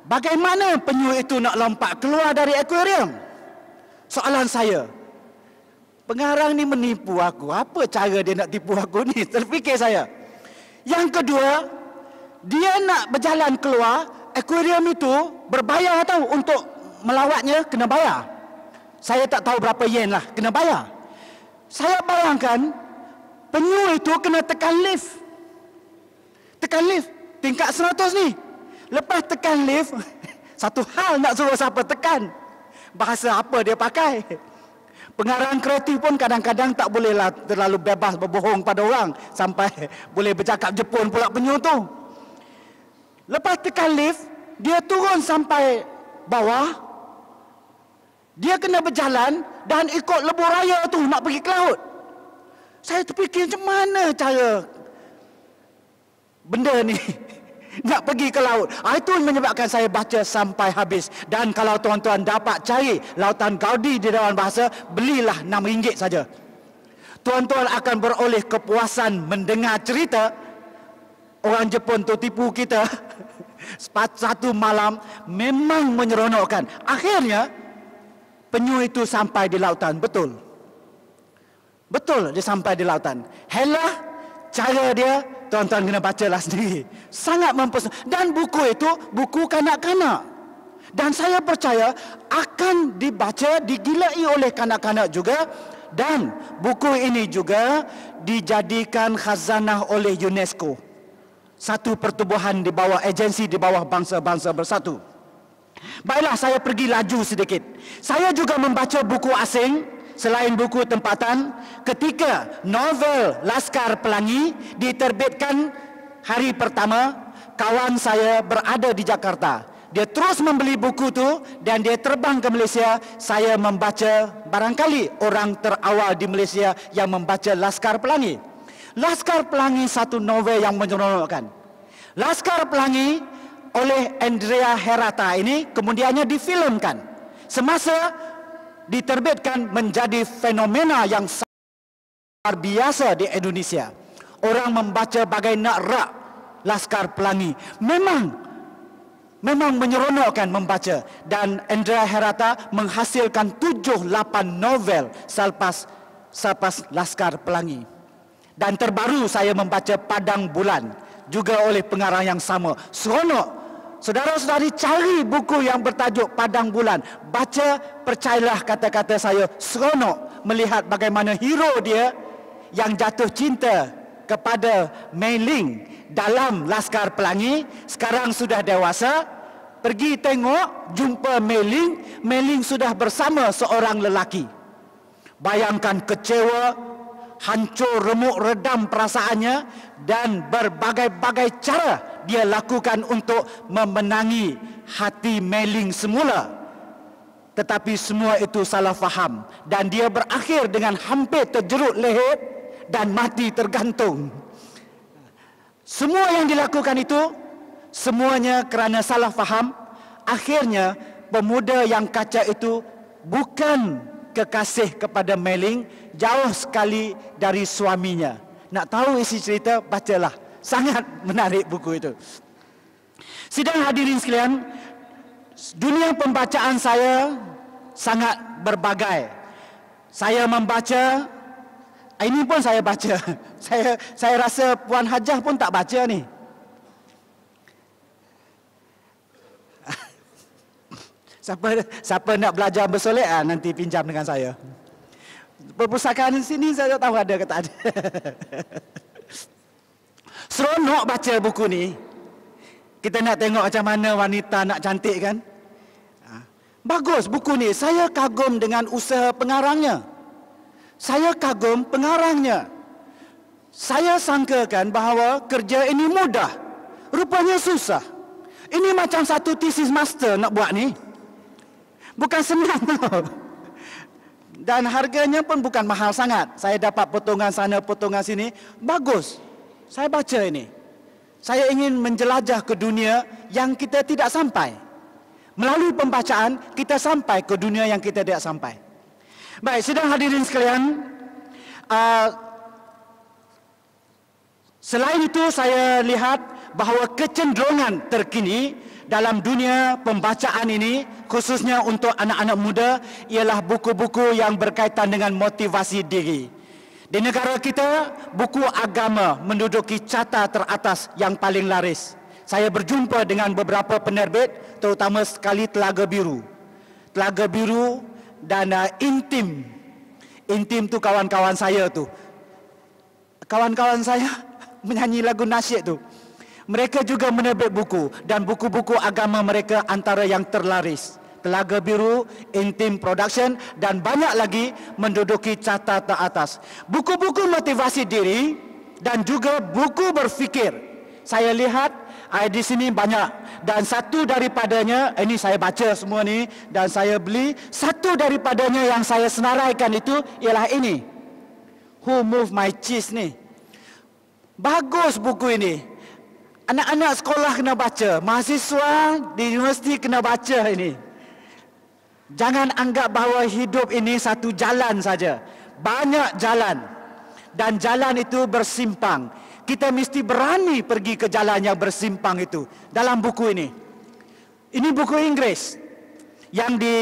Bagaimana penyu itu nak lompat keluar dari akuarium? Soalan saya, pengarang ni menipu aku. Apa cara dia nak tipu aku ni? Terfikir saya. Yang kedua, dia nak berjalan keluar, akuarium itu berbayar tahu, untuk melawatnya kena bayar. Saya tak tahu berapa yen lah, kena bayar. Saya bayangkan, penyu itu kena tekan lift. Tekan lift, tingkat 100 ni. Lepas tekan lift, satu hal nak suruh siapa tekan. Bahasa apa dia pakai. Pengarang kreatif pun kadang-kadang tak bolehlah terlalu bebas berbohong pada orang sampai boleh bercakap Jepun pula penyu tu. Lepas tekan lift, dia turun sampai bawah. Dia kena berjalan dan ikut lebuh raya tu nak pergi ke laut. Saya terfikir macam mana cara benda ni nak pergi ke laut. Itu menyebabkan saya baca sampai habis. Dan kalau tuan-tuan dapat cari Lautan Gaudi di Dewan Bahasa, belilah RM6 saja. Tuan-tuan akan beroleh kepuasan mendengar cerita orang Jepun tu tipu kita. Satu malam memang menyeronokkan. Akhirnya penyu itu sampai di lautan. Betul dia sampai di lautan. Helah cara dia, tuan-tuan kena bacalah sendiri. Sangat mempesona. Dan buku itu buku kanak-kanak. Dan saya percaya akan dibaca, digilai oleh kanak-kanak juga. Dan buku ini juga dijadikan khazanah oleh UNESCO. Satu pertubuhan di bawah agensi, di bawah bangsa-bangsa bersatu. Baiklah, saya pergi laju sedikit. Saya juga membaca buku asing selain buku tempatan. Ketika novel Laskar Pelangi diterbitkan hari pertama, kawan saya berada di Jakarta. Dia terus membeli buku tu dan dia terbang ke Malaysia. Saya membaca, barangkali orang terawal di Malaysia yang membaca Laskar Pelangi. Laskar Pelangi satu novel yang menyeronokkan. Laskar Pelangi oleh Andrea Herata ini kemudiannya difilmkan. Semasa diterbitkan menjadi fenomena yang luar biasa di Indonesia. Orang membaca bagai nak rak Laskar Pelangi. Memang menyeronokkan membaca. Dan Andrea Herata menghasilkan 7-8 novel selepas Laskar Pelangi. Dan terbaru saya membaca Padang Bulan, juga oleh pengarang yang sama. Seronok. Saudara-saudari, cari buku yang bertajuk Padang Bulan. Baca, percayalah kata-kata saya, seronok melihat bagaimana hero dia yang jatuh cinta kepada Mei Ling dalam Laskar Pelangi, sekarang sudah dewasa, pergi tengok, jumpa Mei Ling sudah bersama seorang lelaki. Bayangkan kecewa, hancur remuk redam perasaannya, dan berbagai-bagai cara dia lakukan untuk memenangi hati Mei Ling semula. Tetapi semua itu salah faham, dan dia berakhir dengan hampir terjerut leher dan mati tergantung. Semua yang dilakukan itu semuanya kerana salah faham. Akhirnya pemuda yang kaca itu bukan kekasih kepada Mei Ling, jauh sekali dari suaminya. Nak tahu isi cerita, bacalah. Sangat menarik buku itu. Sidang hadirin sekalian, dunia pembacaan saya sangat berbagai. Saya membaca, ini pun saya baca. Saya rasa Puan Hajah pun tak baca ni. Siapa nak belajar bersolek nanti pinjam dengan saya. Perpustakaan di sini saya tak tahu ada ke tak ada. Seronok baca buku ni. Kita nak tengok macam mana wanita nak cantik kan. Bagus buku ni. Saya kagum dengan usaha pengarangnya. Saya kagum pengarangnya. Saya sangkakan bahawa kerja ini mudah. Rupanya susah. Ini macam satu thesis master nak buat ni. Bukan senang tau. Dan harganya pun bukan mahal sangat. Saya dapat potongan sana, potongan sini. Bagus. Saya baca ini. Saya ingin menjelajah ke dunia yang kita tidak sampai. Melalui pembacaan, kita sampai ke dunia yang kita tidak sampai. Baik, sidang hadirin sekalian. Selain itu, saya lihat bahawa kecenderungan terkini dalam dunia pembacaan ini, khususnya untuk anak-anak muda, ialah buku-buku yang berkaitan dengan motivasi diri. Di negara kita, buku agama menduduki carta teratas yang paling laris. Saya berjumpa dengan beberapa penerbit, terutama sekali Telaga Biru. Telaga Biru dan Intim. Intim tu kawan-kawan saya tu. Kawan-kawan saya menyanyi lagu nasyid tu. Mereka juga menerbit buku, dan buku-buku agama mereka antara yang terlaris. Telaga Biru, Intim Production, dan banyak lagi menduduki carta teratas. Buku-buku motivasi diri dan juga buku berfikir. Saya lihat di sini banyak, dan satu daripadanya, ini saya baca semua ni dan saya beli. Satu daripadanya yang saya senaraikan itu ialah ini, Who Moved My Cheese ni. Bagus buku ini. Anak-anak sekolah kena baca, mahasiswa di universiti kena baca ini. Jangan anggap bahawa hidup ini satu jalan saja. Banyak jalan. Dan jalan itu bersimpang. Kita mesti berani pergi ke jalan yang bersimpang itu. Dalam buku ini. Ini buku Inggeris. Yang di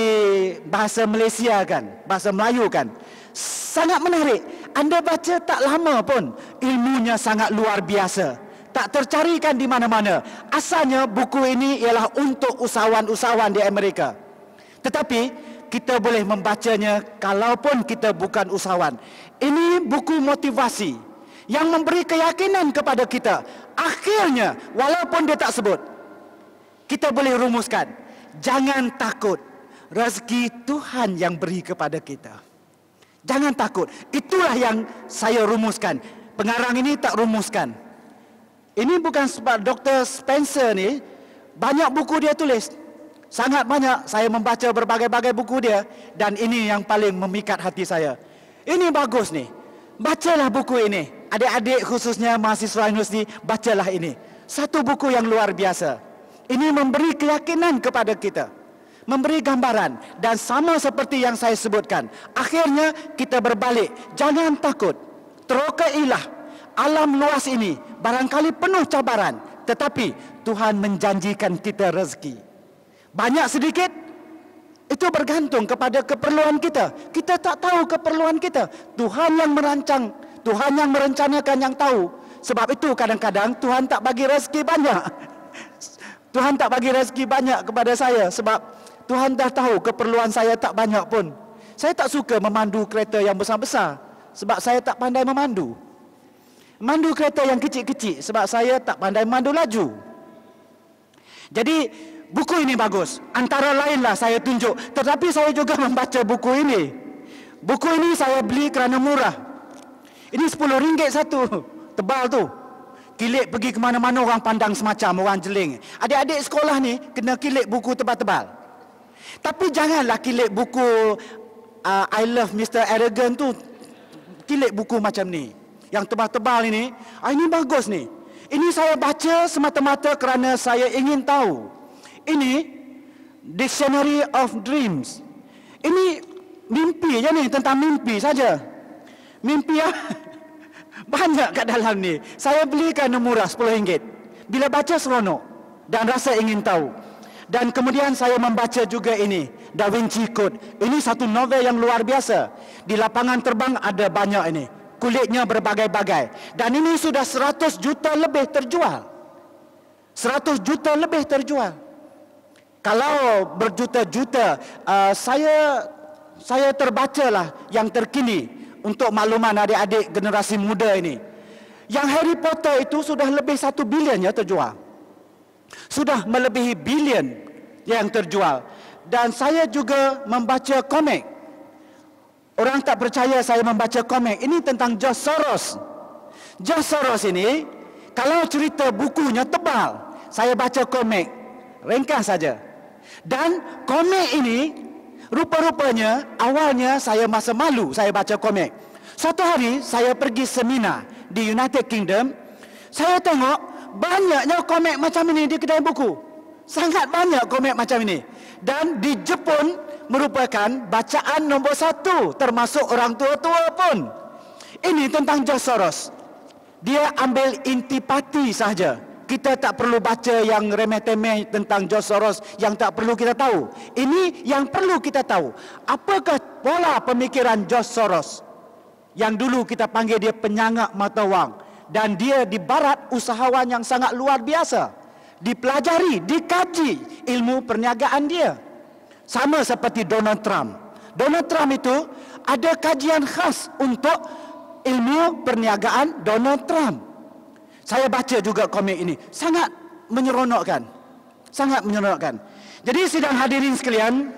bahasa Malaysia kan. Bahasa Melayu kan. Sangat menarik. Anda baca tak lama pun. Ilmunya sangat luar biasa. Tak tercarikan di mana-mana. Asalnya buku ini ialah untuk usahawan-usahawan di Amerika. Tetapi kita boleh membacanya kalaupun kita bukan usahawan. Ini buku motivasi yang memberi keyakinan kepada kita. Akhirnya, walaupun dia tak sebut, kita boleh rumuskan. Jangan takut. Rezeki Tuhan yang beri kepada kita. Jangan takut. Itulah yang saya rumuskan. Pengarang ini tak rumuskan. Ini bukan sebab Dr. Spencer ni, banyak buku dia tulis. Sangat banyak. Saya membaca berbagai-bagai buku dia, dan ini yang paling memikat hati saya. Ini bagus ni. Bacalah buku ini. Adik-adik khususnya mahasiswa universiti, bacalah ini. Satu buku yang luar biasa. Ini memberi keyakinan kepada kita. memberi gambaran. Dan sama seperti yang saya sebutkan, akhirnya kita berbalik. Jangan takut, terokailah. Alam luas ini barangkali penuh cabaran, tetapi Tuhan menjanjikan kita rezeki. Banyak sedikit, itu bergantung kepada keperluan kita. Kita tak tahu keperluan kita. Tuhan yang merancang, Tuhan yang merencanakan, yang tahu. Sebab itu kadang-kadang Tuhan tak bagi rezeki banyak. Tuhan tak bagi rezeki banyak kepada saya sebab Tuhan dah tahu keperluan saya tak banyak pun. Saya tak suka memandu kereta yang besar-besar sebab saya tak pandai memandu. Mandu kereta yang kecil-kecil sebab saya tak pandai memandu laju. Jadi buku ini bagus. Antara lainlah saya tunjuk. Tetapi saya juga membaca buku ini. Buku ini saya beli kerana murah. Ini RM10 satu. Tebal tu. Kilik pergi ke mana-mana orang pandang semacam orang jeling. Adik-adik sekolah ni kena kilik buku tebal-tebal. Tapi janganlah kilik buku I Love Mr. Arrogant tu. Kilik buku macam ni. Yang tebal-tebal ini. Ini bagus ni. Ini saya baca semata-mata kerana saya ingin tahu. Ini Dictionary of Dreams. Ini mimpi je ni, tentang mimpi saja. Mimpi banyak kat dalam ni. Saya beli kerana murah RM10. Bila baca seronok dan rasa ingin tahu. Dan kemudian saya membaca juga ini, Da Vinci Code. Ini satu novel yang luar biasa. Di lapangan terbang ada banyak ini. Kulitnya berbagai-bagai. Dan ini sudah 100 juta lebih terjual. 100 juta lebih terjual. Kalau berjuta-juta, saya terbacalah yang terkini untuk makluman adik-adik generasi muda ini. Yang Harry Potter itu sudah lebih 1 bilion ya terjual. Sudah melebihi bilion yang terjual. Dan saya juga membaca komik. Orang tak percaya saya membaca komik. Ini tentang George Soros. George Soros ini, kalau cerita bukunya tebal, saya baca komik. Ringkas saja. Dan komik ini rupa-rupanya awalnya saya masa malu saya baca komik. Suatu hari saya pergi seminar di United Kingdom. Saya tengok banyaknya komik macam ini di kedai buku. Sangat banyak komik macam ini. Dan di Jepun merupakan bacaan nombor 1 termasuk orang tua-tua pun. Ini tentang George Soros. Dia ambil intipati sahaja. Kita tak perlu baca yang remeh-temeh tentang George Soros yang tak perlu kita tahu. Ini yang perlu kita tahu. Apakah pola pemikiran George Soros? Yang dulu kita panggil dia penyangak mata wang. Dan dia di barat usahawan yang sangat luar biasa. Dipelajari, dikaji ilmu perniagaan dia. Sama seperti Donald Trump. Donald Trump itu ada kajian khas untuk ilmu perniagaan Donald Trump. Saya baca juga komik ini. Sangat menyeronokkan. Sangat menyeronokkan. Jadi sidang hadirin sekalian,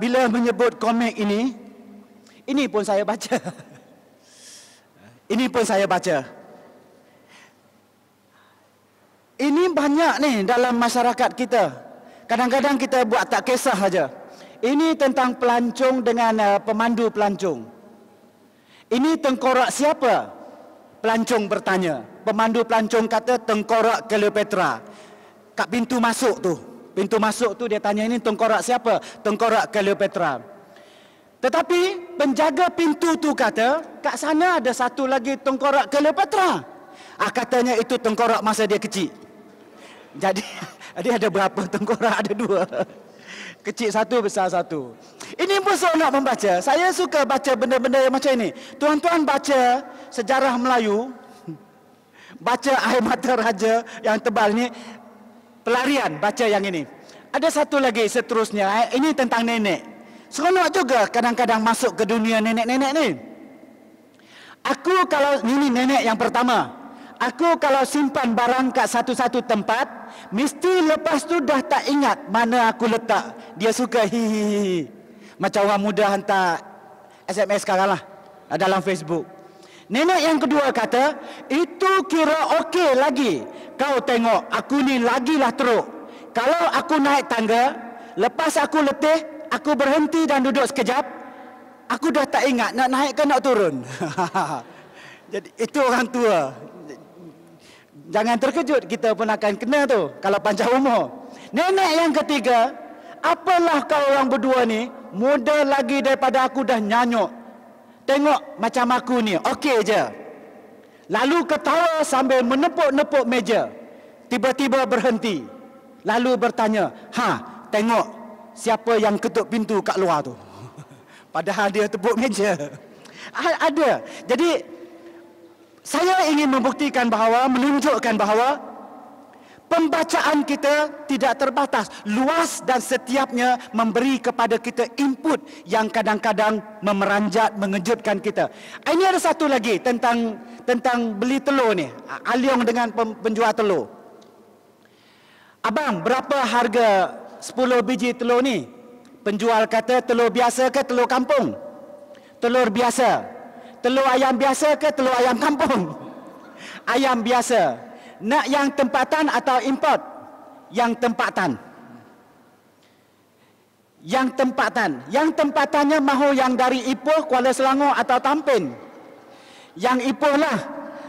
bila menyebut komik ini pun saya baca. Ini pun saya baca. Ini banyak ni dalam masyarakat kita. Kadang-kadang kita buat tak kisah saja. Ini tentang pelancong dengan pemandu pelancong. Ini tengkorak siapa? Pelancong bertanya. Pemandu pelancong kata tengkorak Cleopatra. Kat pintu masuk tu. Pintu masuk tu dia tanya ini tengkorak siapa? Tengkorak Cleopatra. Tetapi penjaga pintu tu kata, kat sana ada satu lagi tengkorak Cleopatra. Katanya itu tengkorak masa dia kecil. Jadi dia ada berapa tengkorak? Ada 2. Kecil satu, besar satu. Ini pun seronok membaca. Saya suka baca benda-benda yang macam ini. Tuan-tuan baca sejarah Melayu, baca Air Mata Raja yang tebal ni, pelarian, baca yang ini. Ada satu lagi seterusnya, ini tentang nenek. Seronok juga kadang-kadang masuk ke dunia nenek-nenek ni. Aku kalau, ini nenek yang pertama. Aku kalau simpan barang kat satu-satu tempat, mesti lepas tu dah tak ingat mana aku letak. Dia suka hihihi. Macam orang muda hantar SMS sekarang lah, dalam Facebook. Nenek yang kedua kata, itu kira okey lagi. Kau tengok, aku ni lagilah teruk. Kalau aku naik tangga, lepas aku letih, aku berhenti dan duduk sekejap, aku dah tak ingat nak naik ke nak turun. Jadi itu orang tua. Jangan terkejut, kita pun akan kena tu kalau panjang umur. Nenek yang ketiga, apalah kau orang berdua ni, muda lagi daripada aku dah nyanyuk. Tengok macam aku ni, okey je. Lalu ketawa sambil menepuk-nepuk meja. Tiba-tiba berhenti. Lalu bertanya, tengok siapa yang ketuk pintu kat luar tu. Padahal dia tepuk meja. Ada. Jadi, saya ingin membuktikan bahawa, menunjukkan bahawa pembacaan kita tidak terbatas, luas dan setiapnya memberi kepada kita input yang kadang-kadang memeranjat, mengejutkan kita. Ini ada satu lagi tentang beli telur ni. Aliong dengan penjual telur. Abang, berapa harga 10 biji telur ni? Penjual kata telur biasa ke telur kampung? Telur biasa. Telur ayam biasa ke telur ayam kampung? Ayam biasa. Nak yang tempatan atau import? Yang tempatan. Yang tempatan. Yang tempatannya mahu yang dari Ipoh, Kuala Selangor atau Tampin? Yang Ipoh lah.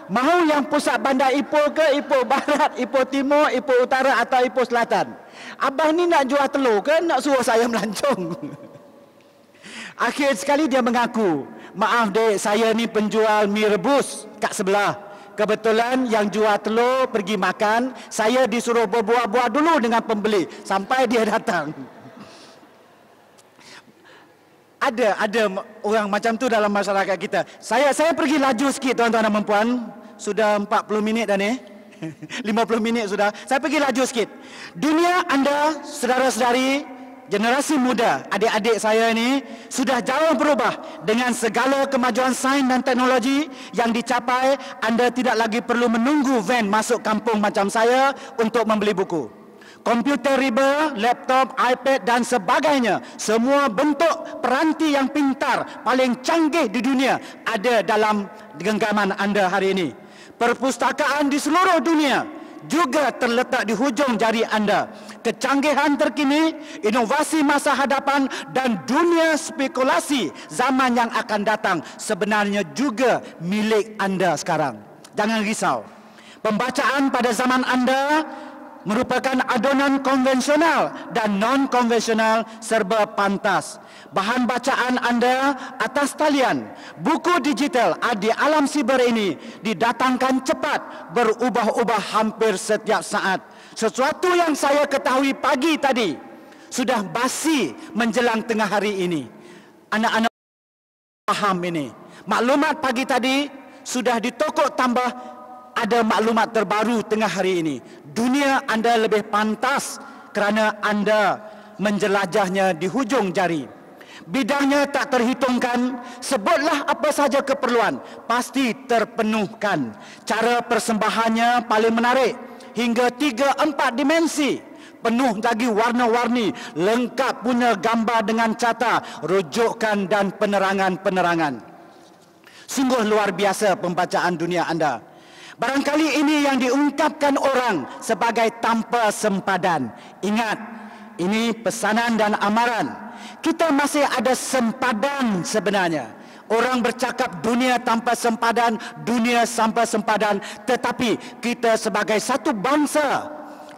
Mahu yang pusat bandar Ipoh ke Ipoh Barat, Ipoh Timur, Ipoh Utara atau Ipoh Selatan? Abang ni nak jual telur ke nak suruh saya melancong? Akhir sekali dia mengaku, maaf dek, saya ni penjual mi rebus kat sebelah. Kebetulan yang jual telur pergi makan, saya disuruh berbual-bual dulu dengan pembeli sampai dia datang. Ada orang macam tu dalam masyarakat kita. Saya pergi laju sikit tuan-tuan dan puan. Sudah 40 minit dah ni. 50 minit sudah. Saya pergi laju sikit. Dunia anda, saudara-saudari, generasi muda, adik-adik saya ni sudah jauh berubah. Dengan segala kemajuan sains dan teknologi yang dicapai, anda tidak lagi perlu menunggu van masuk kampung macam saya untuk membeli buku. Komputer riba, laptop, iPad dan sebagainya, semua bentuk peranti yang pintar, paling canggih di dunia ada dalam genggaman anda hari ini. Perpustakaan di seluruh dunia juga terletak di hujung jari anda. Kecanggihan terkini, inovasi masa hadapan dan dunia spekulasi zaman yang akan datang sebenarnya juga milik anda sekarang. Jangan risau. Pembacaan pada zaman anda merupakan adonan konvensional dan non-konvensional serba pantas. Bahan bacaan anda atas talian, buku digital di alam siber ini didatangkan cepat, berubah-ubah hampir setiap saat. Sesuatu yang saya ketahui pagi tadi sudah basi menjelang tengah hari ini. Anak-anak faham ini. Maklumat pagi tadi sudah ditokok tambah ada maklumat terbaru tengah hari ini. Dunia anda lebih pantas kerana anda menjelajahnya di hujung jari. Bidangnya tak terhitungkan, sebutlah apa saja keperluan, pasti terpenuhkan. Cara persembahannya paling menarik, hingga 3-4 dimensi. Penuh lagi warna-warni, lengkap punya gambar dengan cata, rujukan dan penerangan-penerangan. Sungguh luar biasa pembacaan dunia anda. Barangkali ini yang diungkapkan orang sebagai tanpa sempadan. Ingat, ini pesanan dan amaran. Kita masih ada sempadan sebenarnya. Orang bercakap dunia tanpa sempadan, dunia tanpa sempadan. Tetapi kita sebagai satu bangsa,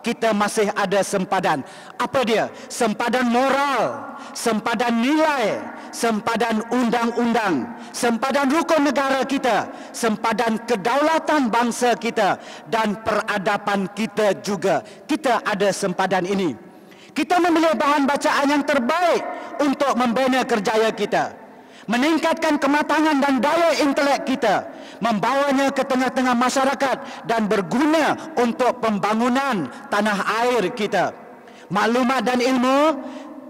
kita masih ada sempadan. Apa dia? Sempadan moral, sempadan nilai, sempadan undang-undang, sempadan rukun negara kita, sempadan kedaulatan bangsa kita dan peradaban kita juga. Kita ada sempadan ini. Kita memilih bahan bacaan yang terbaik untuk membina kerjaya kita, meningkatkan kematangan dan daya intelek kita, membawanya ke tengah-tengah masyarakat dan berguna untuk pembangunan tanah air kita. Maklumat dan ilmu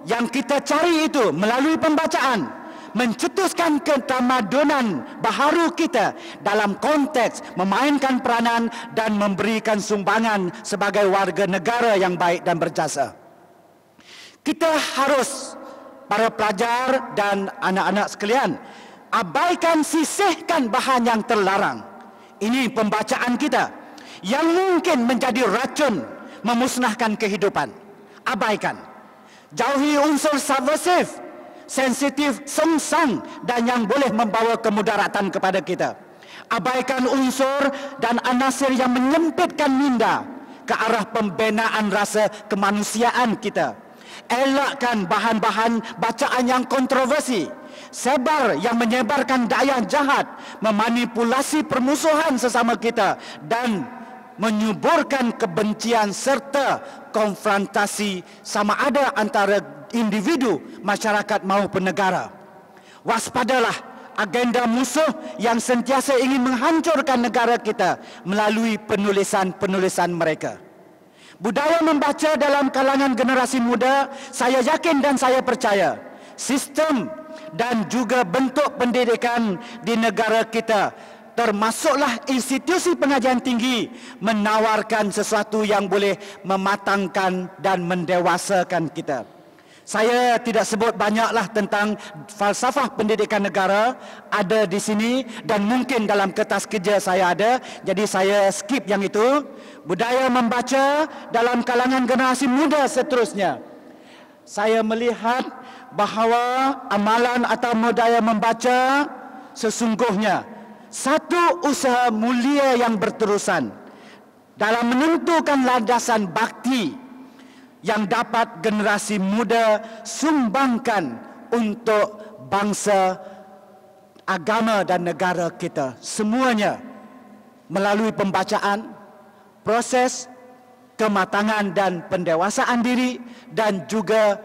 yang kita cari itu melalui pembacaan mencetuskan ketamadunan baharu kita dalam konteks memainkan peranan dan memberikan sumbangan sebagai warga negara yang baik dan berjasa. Kita harus, para pelajar dan anak-anak sekalian, abaikan, sisihkan bahan yang terlarang. Ini pembacaan kita yang mungkin menjadi racun memusnahkan kehidupan. Abaikan. Jauhi unsur subversif, sensitif, sengsang dan yang boleh membawa kemudaratan kepada kita. Abaikan unsur dan anasir yang menyempitkan minda. ke arah pembinaan rasa kemanusiaan kita. Elakkan bahan-bahan bacaan yang kontroversi, sebar yang menyebarkan daya jahat, memanipulasi permusuhan sesama kita dan menyuburkan kebencian serta konfrontasi sama ada antara individu, masyarakat maupun negara. Waspadalah agenda musuh yang sentiasa ingin menghancurkan negara kita melalui penulisan-penulisan mereka. Budaya membaca dalam kalangan generasi muda, saya yakin dan saya percaya, sistem dan juga bentuk pendidikan di negara kita, termasuklah institusi pengajian tinggi, menawarkan sesuatu yang boleh mematangkan dan mendewasakan kita. Saya tidak sebut banyaklah tentang falsafah pendidikan negara, ada di sini dan mungkin dalam kertas kerja saya ada, jadi saya skip yang itu. Budaya membaca dalam kalangan generasi muda seterusnya. Saya melihat bahawa amalan atau budaya membaca sesungguhnya satu usaha mulia yang berterusan dalam menentukan landasan bakti yang dapat generasi muda sumbangkan untuk bangsa, agama dan negara kita. Semuanya melalui pembacaan, proses kematangan dan pendewasaan diri dan juga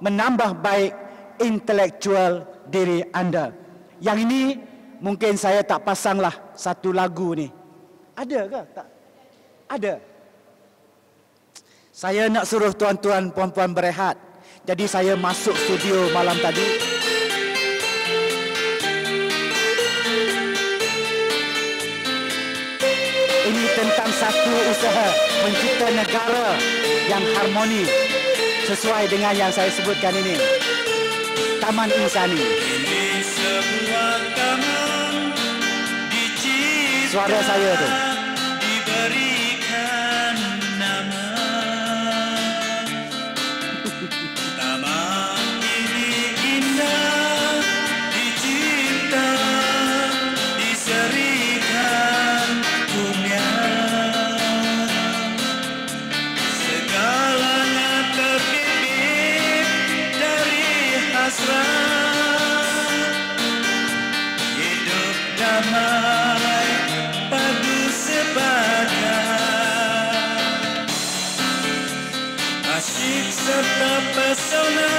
menambah baik intelektual diri anda. Yang ini mungkin saya tak pasanglah satu lagu ni. Ada ke? Tak. Ada. Saya nak suruh tuan-tuan puan-puan berehat. Jadi saya masuk studio malam tadi. Ini tentang satu usaha mencipta negara yang harmoni sesuai dengan yang saya sebutkan ini. Taman Insani. Suara saya tu. Hidup damai padu sepadan, asyik serta pesona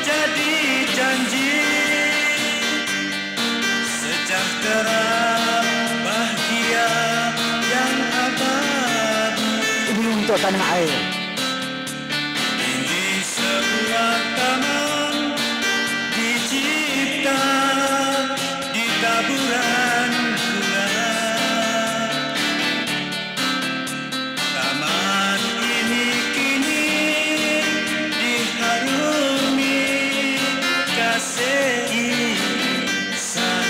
jadi janji, sejahtera bahagia yang abadi. Ini untuk tanah air. Ini sebuah taman dicipta di taburan bunga. Taman ini kini diharumi kasih ihsan.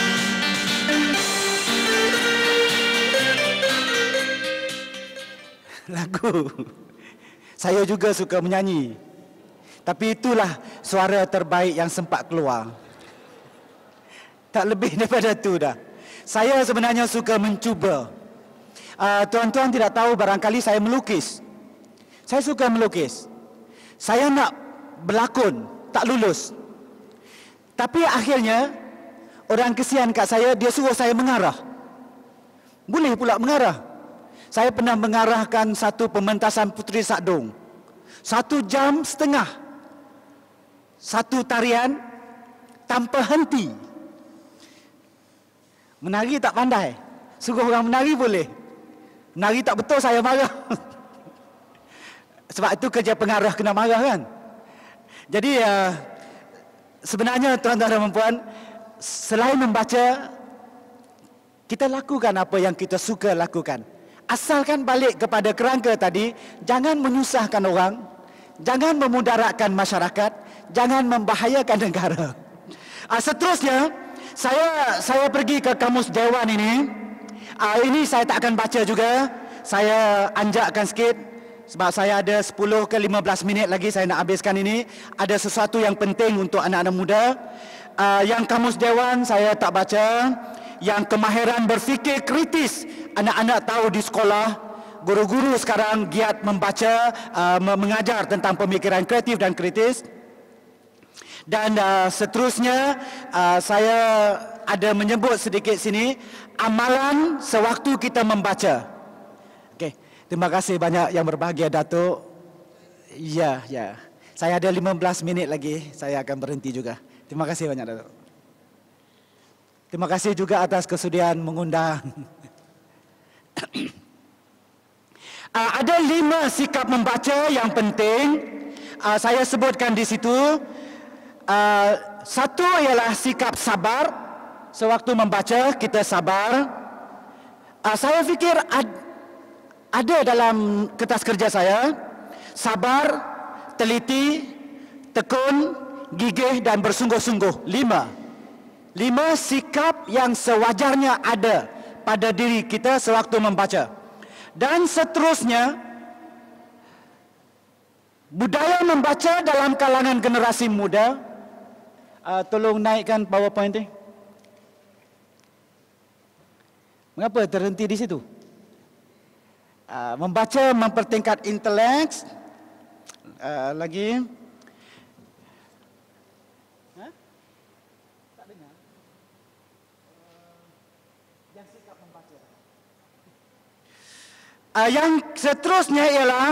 Lagu. Saya juga suka menyanyi. Tapi itulah suara terbaik yang sempat keluar. Tak lebih daripada itu dah. Saya sebenarnya suka mencuba. Tuan-tuan tidak tahu, barangkali saya melukis. Saya suka melukis. Saya nak berlakon, tak lulus. Tapi akhirnya, orang kesian kat saya, dia suruh saya mengarah. Boleh pula mengarah. Saya pernah mengarahkan satu pementasan Puteri Sakdong. 1 jam setengah. Satu tarian tanpa henti. Menari tak pandai. Suruh orang menari boleh. Menari tak betul saya marah. Sebab itu kerja pengarah kena marah kan. Jadi sebenarnya tuan-tuan dan puan, selain membaca, kita lakukan apa yang kita suka lakukan. Asalkan balik kepada kerangka tadi, jangan menyusahkan orang, jangan memudaratkan masyarakat, jangan membahayakan negara. Seterusnya, saya pergi ke Kamus Dewan ini. Ini saya tak akan baca juga. Saya anjakkan sikit sebab saya ada 10 ke 15 minit lagi saya nak habiskan ini. Ada sesuatu yang penting untuk anak-anak muda. Yang Kamus Dewan saya tak baca. yang kemahiran berfikir kritis anak-anak tahu di sekolah. Guru-guru sekarang giat membaca, mengajar tentang pemikiran kreatif dan kritis. Dan seterusnya saya ada menyebut sedikit sini amalan sewaktu kita membaca. Okey, terima kasih banyak yang berbahagia Datuk. Ya. Saya ada 15 minit lagi, saya akan berhenti juga. Terima kasih banyak Datuk. Terima kasih juga atas kesudian mengundang. Ada 5 sikap membaca yang penting. Saya sebutkan di situ. Satu ialah sikap sabar. Sewaktu membaca kita sabar. Saya fikir ada dalam kertas kerja saya. Sabar, teliti, tekun, gigih dan bersungguh-sungguh. 5 sikap yang sewajarnya ada pada diri kita sewaktu membaca. Dan seterusnya, budaya membaca dalam kalangan generasi muda. Tolong naikkan PowerPoint ni. Mengapa terhenti di situ? Membaca mempertingkat intelek. Lagi. Tak dengar. Yang sikap membaca. Yang seterusnya ialah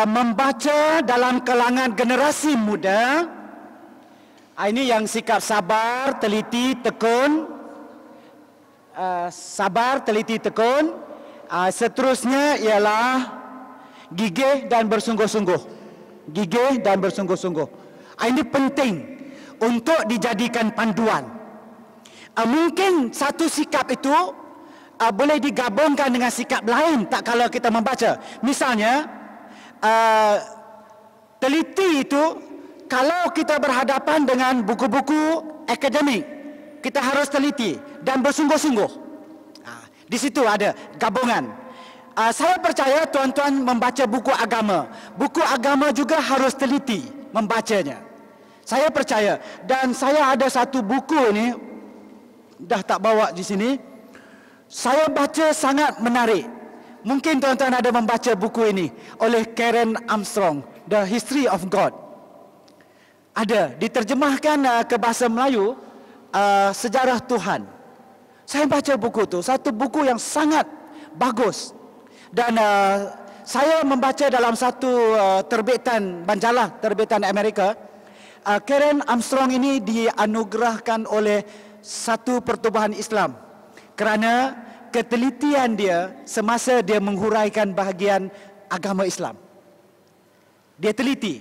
membaca dalam kalangan generasi muda. Ini yang sikap sabar, teliti, tekun. Sabar, teliti, tekun. Seterusnya ialah gigih dan bersungguh-sungguh. Gigih dan bersungguh-sungguh. Ini penting untuk dijadikan panduan. Mungkin satu sikap itu boleh digabungkan dengan sikap lain tak kala kita membaca. Misalnya, teliti itu kalau kita berhadapan dengan buku-buku akademik, kita harus teliti dan bersungguh-sungguh. Di situ ada gabungan. Saya percaya tuan-tuan membaca buku agama. Buku agama juga harus teliti membacanya. Saya percaya. Dan saya ada satu buku ni, dah tak bawa di sini. Saya baca sangat menarik. Mungkin tuan-tuan ada membaca buku ini oleh Karen Armstrong, The History of God. Ada diterjemahkan ke bahasa Melayu, Sejarah Tuhan. Saya baca buku itu, satu buku yang sangat bagus. Dan saya membaca dalam satu terbitan majalah terbitan Amerika. Karen Armstrong ini dianugerahkan oleh satu pertubuhan Islam kerana ketelitian dia semasa dia menghuraikan bahagian agama Islam. Dia teliti.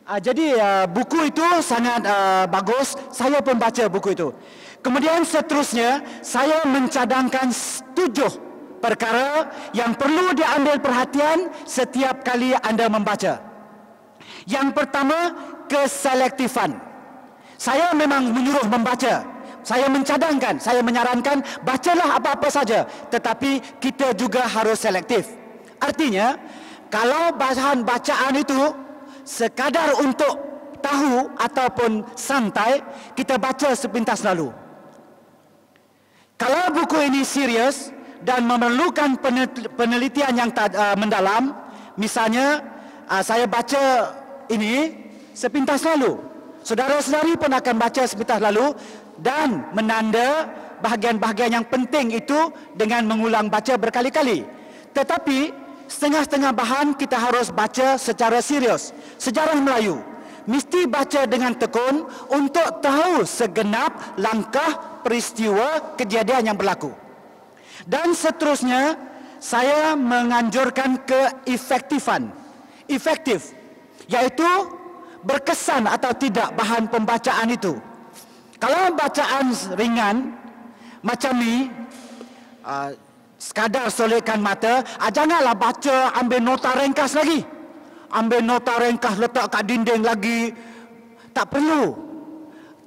Jadi buku itu sangat bagus. Saya pun baca buku itu. Kemudian seterusnya saya mencadangkan 7 perkara yang perlu diambil perhatian setiap kali anda membaca. Yang pertama, keselektifan. Saya memang menyuruh membaca. Saya mencadangkan, saya menyarankan bacalah apa-apa saja, tetapi kita juga harus selektif. Artinya, kalau bahan bacaan itu sekadar untuk tahu ataupun santai, kita baca sepintas lalu. Kalau buku ini serius dan memerlukan penelitian yang mendalam, misalnya saya baca ini sepintas lalu, saudara-saudari pun akan baca sepintas lalu dan menanda bahagian-bahagian yang penting itu dengan mengulang baca berkali-kali. Tetapi setengah-setengah bahan kita harus baca secara serius. Sejarah Melayu mesti baca dengan tekun untuk tahu segenap langkah peristiwa kejadian yang berlaku. Dan seterusnya saya menganjurkan keefektifan. Efektif, iaitu berkesan atau tidak bahan pembacaan itu. Kalau bacaan ringan macam ni, sekadar solekkan mata, janganlah baca ambil nota ringkas lagi. Ambil nota ringkas letak kat dinding lagi. Tak perlu.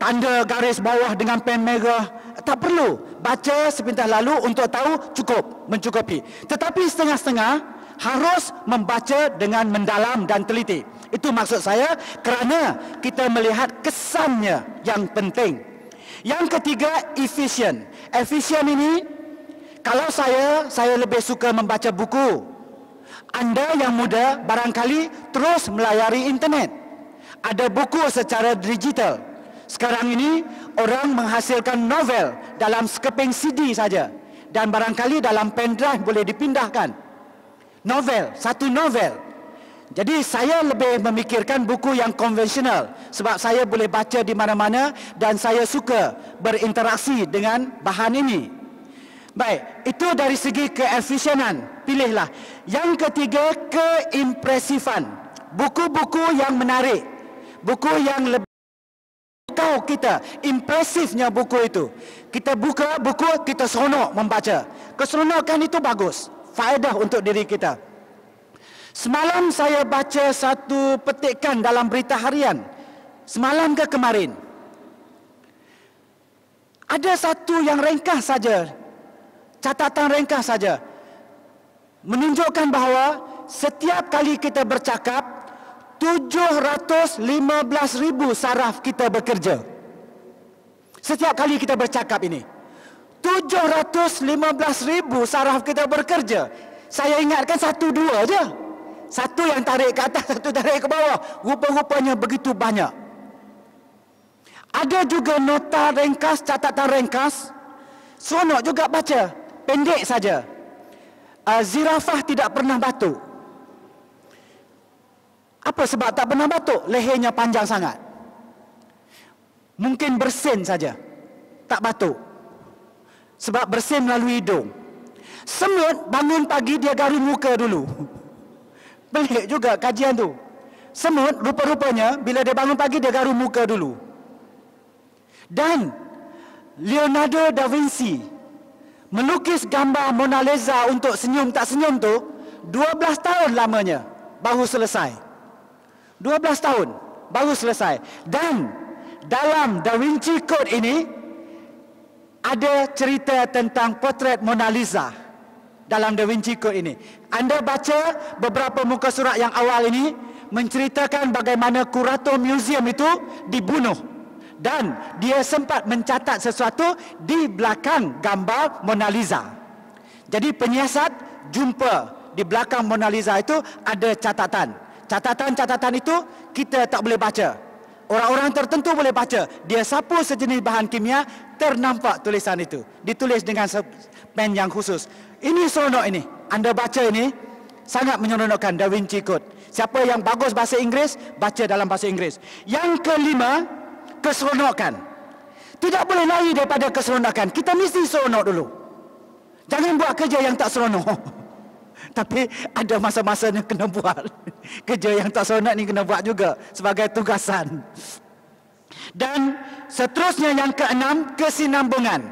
Tanda garis bawah dengan pen merah. Tak perlu. Baca sepintas lalu untuk tahu cukup, mencukupi. Tetapi setengah-setengah harus membaca dengan mendalam dan teliti. Itu maksud saya kerana kita melihat kesannya yang penting. Yang ketiga, efisien. Efisien ini, kalau saya lebih suka membaca buku. Anda yang muda barangkali terus melayari internet. Ada buku secara digital. Sekarang ini orang menghasilkan novel dalam sekeping CD saja. Dan barangkali dalam pendrive boleh dipindahkan. Novel, satu novel. Jadi saya lebih memikirkan buku yang konvensional sebab saya boleh baca di mana-mana dan saya suka berinteraksi dengan bahan ini. Baik, itu dari segi keefisienan. Pilihlah. Yang ketiga, keimpresifan. Buku-buku yang menarik. Buku yang lebih kau kita, impresifnya buku itu. Kita buka buku, kita seronok membaca. Keseronokan itu bagus, faedah untuk diri kita. Semalam saya baca satu petikan dalam berita harian. Semalam ke kemarin. Ada satu yang ringkas saja. Catatan ringkas saja. Menunjukkan bahawa setiap kali kita bercakap, 715,000 saraf kita bekerja. Setiap kali kita bercakap ini. 715,000 saraf kita bekerja. Saya ingatkan satu dua je. Satu yang tarik ke atas, satu tarik ke bawah. Rupa-rupanya begitu banyak. Ada juga nota ringkas, catatan ringkas. Seronok juga baca. Pendek saja. Zirafah tidak pernah batuk. Apa sebab tak pernah batuk? Lehernya panjang sangat. Mungkin bersin saja. Tak batuk. Sebab bersin melalui hidung. Semut bangun pagi dia garu muka dulu. Pelik juga kajian tu. Semut rupa-rupanya bila dia bangun pagi dia garu muka dulu. Dan Leonardo da Vinci melukis gambar Mona Lisa untuk senyum tak senyum tu 12 tahun lamanya baru selesai. 12 tahun baru selesai. Dan dalam Da Vinci Code ini ada cerita tentang potret Mona Lisa dalam Da Vinci Code ini. Anda baca beberapa muka surat yang awal ini menceritakan bagaimana kurator museum itu dibunuh dan dia sempat mencatat sesuatu di belakang gambar Mona Lisa. Jadi penyiasat jumpa di belakang Mona Lisa itu ada catatan. Catatan-catatan itu kita tak boleh baca. Orang-orang tertentu boleh baca. Dia sapu sejenis bahan kimia, ternampak tulisan itu. Ditulis dengan pen yang khusus. Ini seronok ini. Anda baca ini, sangat menyeronokkan Da Vinci Code. Siapa yang bagus bahasa Inggeris, baca dalam bahasa Inggeris. Yang kelima, keseronokan. Tidak boleh lari daripada keseronokan. Kita mesti seronok dulu. Jangan buat kerja yang tak seronok. Tapi ada masa-masanya kena buat. Kerja yang tak seronok ni kena buat juga sebagai tugasan. Dan seterusnya yang keenam, kesinambungan.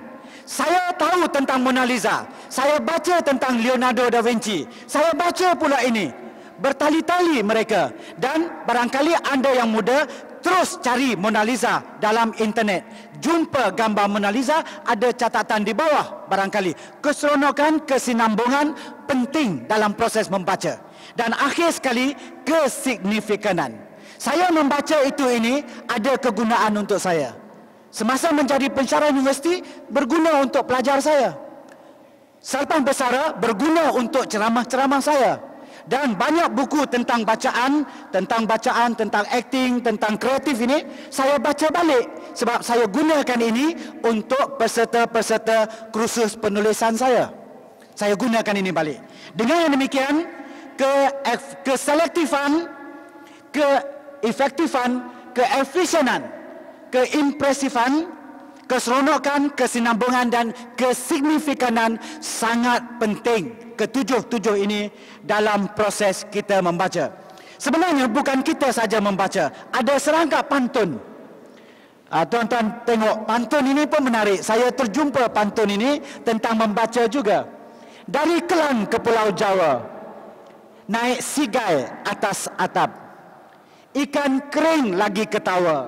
Saya tahu tentang Mona Lisa. Saya baca tentang Leonardo da Vinci. Saya baca pula ini. Bertali-tali mereka. Dan barangkali anda yang muda terus cari Mona Lisa dalam internet. Jumpa gambar Mona Lisa, ada catatan di bawah barangkali. Keseronokan, kesinambungan penting dalam proses membaca. Dan akhir sekali, kesignifikanan. Saya membaca ini ada kegunaan untuk saya. Semasa menjadi pensyarah universiti, berguna untuk pelajar saya. Selepas bersara, berguna untuk ceramah-ceramah saya. Dan banyak buku tentang bacaan, tentang akting, tentang kreatif ini, saya baca balik. Sebab saya gunakan ini untuk peserta-peserta kursus penulisan saya. Saya gunakan ini balik. Dengan yang demikian, keselektifan, keefektifan, keefisienan, keimpresifan, keseronokan, kesinambungan dan kesignifikanan sangat penting. Ketujuh-tujuh ini dalam proses kita membaca. Sebenarnya bukan kita saja membaca. Ada serangkap pantun. Tuan-tuan tengok, pantun ini pun menarik. Saya terjumpa pantun ini tentang membaca juga. Dari Kelang ke Pulau Jawa, naik sigai atas atap. Ikan kering lagi ketawa,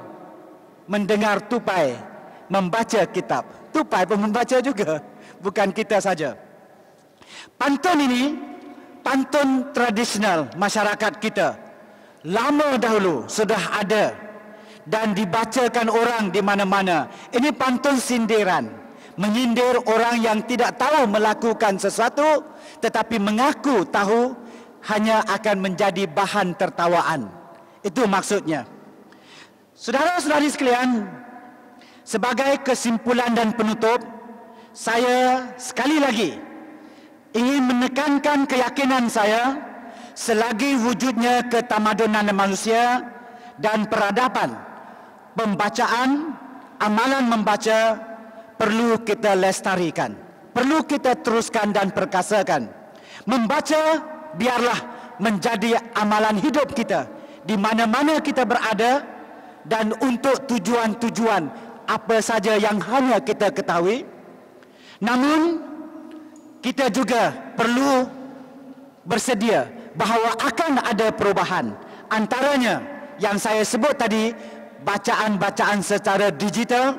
mendengar tupai membaca kitab. Tupai pun membaca juga, bukan kita saja. Pantun ini pantun tradisional masyarakat kita. Lama dahulu sudah ada. dan dibacakan orang di mana-mana. Ini pantun sindiran, menyindir orang yang tidak tahu melakukan sesuatu tetapi mengaku tahu, hanya akan menjadi bahan tertawaan. Itu maksudnya. Saudara-saudari sekalian, sebagai kesimpulan dan penutup, saya sekali lagi ingin menekankan keyakinan saya, selagi wujudnya ketamadunan manusia dan peradaban, pembacaan, amalan membaca perlu kita lestarikan, perlu kita teruskan dan perkasakan. Membaca biarlah menjadi amalan hidup kita di mana-mana kita berada, dan untuk tujuan-tujuan apa saja yang hanya kita ketahui. Namun kita juga perlu bersedia bahawa akan ada perubahan. Antaranya yang saya sebut tadi, bacaan-bacaan secara digital,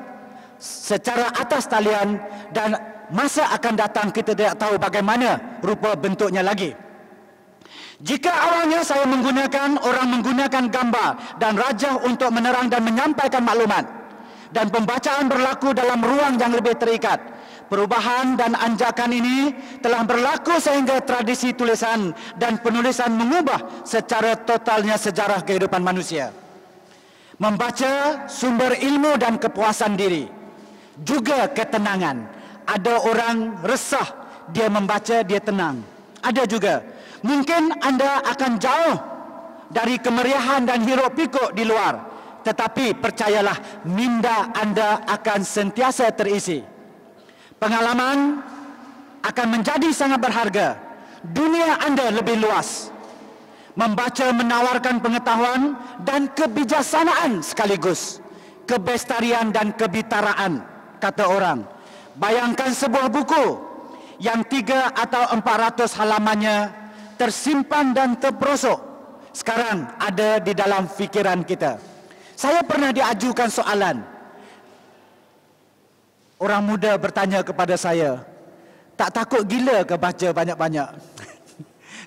secara atas talian, dan masa akan datang kita tidak tahu bagaimana rupa bentuknya lagi. Jika awalnya saya orang menggunakan gambar dan rajah untuk menerang dan menyampaikan maklumat, dan pembacaan berlaku dalam ruang yang lebih terikat, perubahan dan anjakan ini telah berlaku sehingga tradisi tulisan dan penulisan mengubah secara totalnya sejarah kehidupan manusia. Membaca sumber ilmu dan kepuasan diri, juga ketenangan. Ada orang resah, dia membaca, dia tenang. Ada juga mungkin Anda akan jauh dari kemeriahan dan hiruk pikuk di luar, tetapi percayalah, minda Anda akan sentiasa terisi. Pengalaman akan menjadi sangat berharga. Dunia Anda lebih luas. Membaca menawarkan pengetahuan dan kebijaksanaan sekaligus. Kebestarian dan kebitaraan, kata orang. Bayangkan sebuah buku yang 300 atau 400 halamannya tersimpan dan terperosok, sekarang ada di dalam fikiran kita. Saya pernah diajukan soalan. Orang muda bertanya kepada saya, tak takut gila ke baca banyak-banyak?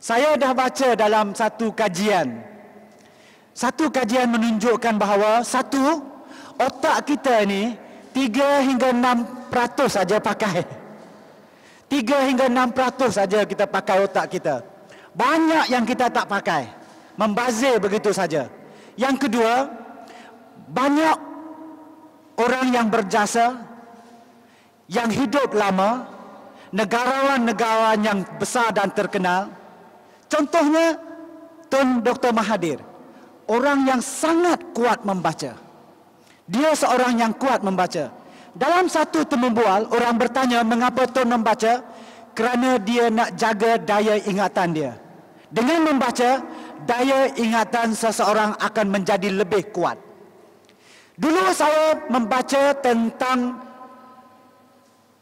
Saya dah baca dalam satu kajian. Satu kajian menunjukkan bahawa otak kita ni 3 hingga 6% saja pakai. 3 hingga 6% saja kita pakai otak kita. Banyak yang kita tak pakai, membazir begitu saja. Yang kedua, banyak orang yang berjasa, yang hidup lama, negarawan-negarawan yang besar dan terkenal. Contohnya Tun Dr. Mahathir, orang yang sangat kuat membaca. Dia seorang yang kuat membaca. Dalam satu temu bual, orang bertanya mengapa Tun membaca? Kerana dia nak jaga daya ingatan dia. Dengan membaca, daya ingatan seseorang akan menjadi lebih kuat. Dulu saya membaca tentang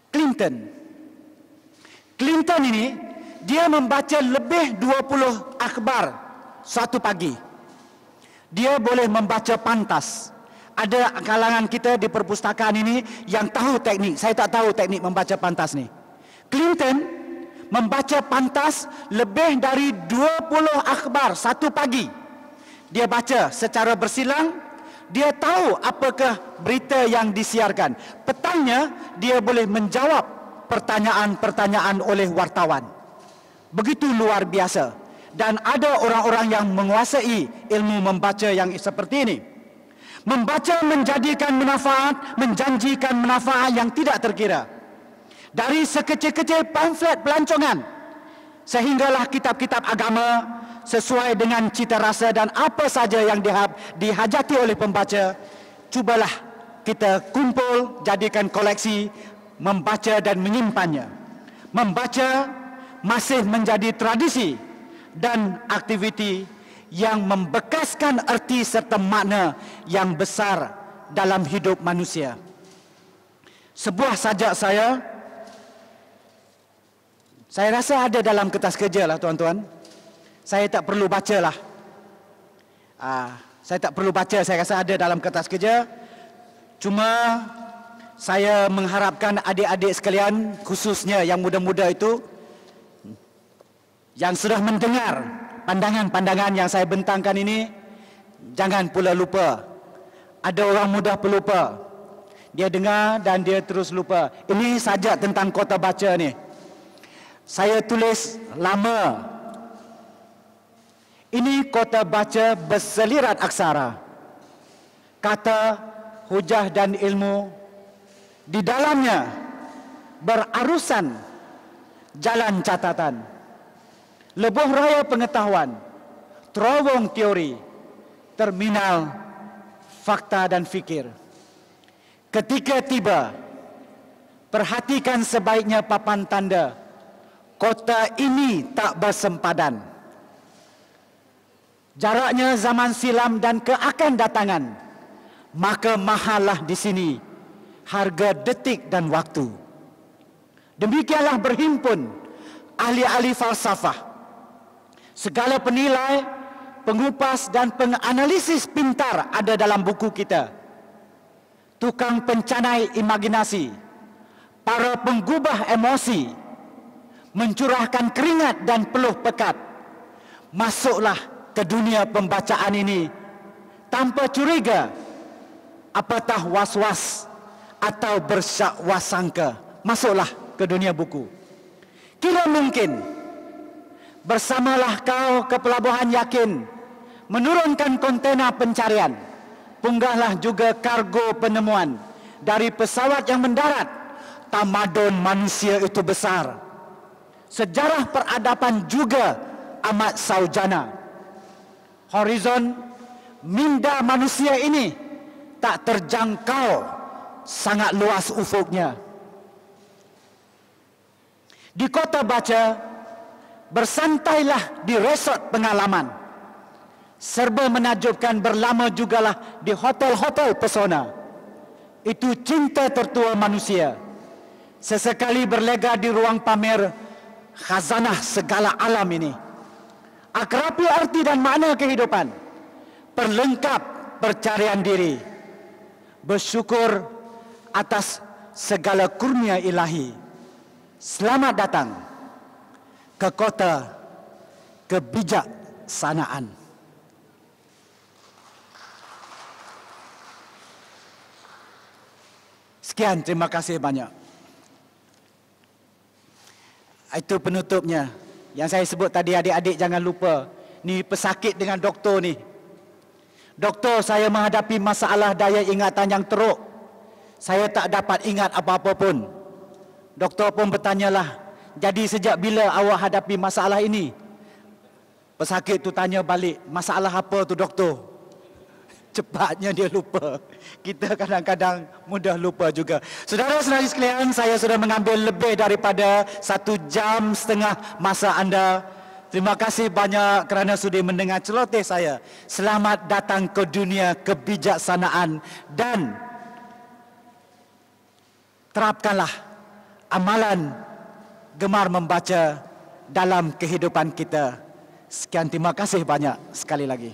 Clinton. Clinton ini, dia membaca lebih 20 akhbar suatu pagi. Dia boleh membaca pantas. Ada kalangan kita di perpustakaan ini yang tahu teknik. Saya tak tahu teknik membaca pantas ni. Clinton membaca pantas lebih dari 20 akhbar satu pagi. Dia baca secara bersilang, dia tahu apakah berita yang disiarkan. Petangnya, dia boleh menjawab pertanyaan-pertanyaan oleh wartawan. Begitu luar biasa. Dan ada orang-orang yang menguasai ilmu membaca yang seperti ini. Membaca menjadikan manfaat, menjanjikan manfaat yang tidak terkira. Dari sekecil-kecil pamflet pelancongan sehinggalah kitab-kitab agama sesuai dengan cita rasa dan apa saja yang dihajati oleh pembaca. Cubalah kita kumpul, jadikan koleksi, membaca dan menyimpannya. Membaca masih menjadi tradisi dan aktiviti yang membekaskan erti serta makna yang besar dalam hidup manusia. Sebuah sajak saya rasa ada dalam kertas kerja lah tuan-tuan. Saya tak perlu baca lah. Saya tak perlu baca, saya rasa ada dalam kertas kerja. Cuma saya mengharapkan adik-adik sekalian, khususnya yang muda-muda itu, yang sudah mendengar pandangan-pandangan yang saya bentangkan ini, jangan pula lupa Ada orang mudah pelupa. Dia dengar dan dia terus lupa. Ini saja tentang Kota Baca ni. Saya tulis lama. Ini Kota Baca berselirat aksara. Kata, hujah dan ilmu. Di dalamnya berarusan jalan catatan. Lebuh raya pengetahuan. Terowong teori. Terminal fakta dan fikir. Ketika tiba, perhatikan sebaiknya papan tanda. Kota ini tak bersempadan. Jaraknya zaman silam dan keakan datangan. Maka mahallah di sini harga detik dan waktu. Demikianlah berhimpun ahli-ahli falsafah. Segala penilai, pengupas dan penganalisis pintar ada dalam buku kita. Tukang pencanai imajinasi, para penggubah emosi, mencurahkan keringat dan peluh pekat. Masuklah ke dunia pembacaan ini tanpa curiga, apatah was-was atau bersyak-wasangka. Masuklah ke dunia buku. Kira mungkin, bersamalah kau ke pelabuhan yakin, menurunkan kontena pencarian. Punggahlah juga kargo penemuan dari pesawat yang mendarat. Tamadun manusia itu besar. Sejarah peradaban juga amat saujana. Horizon minda manusia ini tak terjangkau, sangat luas ufuknya. Di Kota Baca, bersantailah di resort pengalaman. Serba menakjubkan berlama jugalah di hotel-hotel pesona. Itu cinta tertua manusia. Sesekali berlega di ruang pamer khazanah segala alam ini. Akrabi arti dan makna kehidupan. Perlengkap pencarian diri. Bersyukur atas segala kurnia ilahi. Selamat datang ke kota kebijaksanaan. Sekian, terima kasih banyak. Itu penutupnya. Yang saya sebut tadi, adik-adik jangan lupa. Ni pesakit dengan doktor ni. Doktor, saya menghadapi masalah daya ingatan yang teruk. Saya tak dapat ingat apa-apa pun. Doktor pun bertanyalah, jadi sejak bila awak hadapi masalah ini? Pesakit tu tanya balik, masalah apa tu doktor? Cepatnya dia lupa. Kita kadang-kadang mudah lupa juga. Saudara-saudari sekalian, saya sudah mengambil lebih daripada 1 jam setengah masa anda. Terima kasih banyak kerana sudi mendengar celoteh saya. Selamat datang ke dunia kebijaksanaan dan terapkanlah amalan gemar membaca dalam kehidupan kita. Sekian, terima kasih banyak sekali lagi.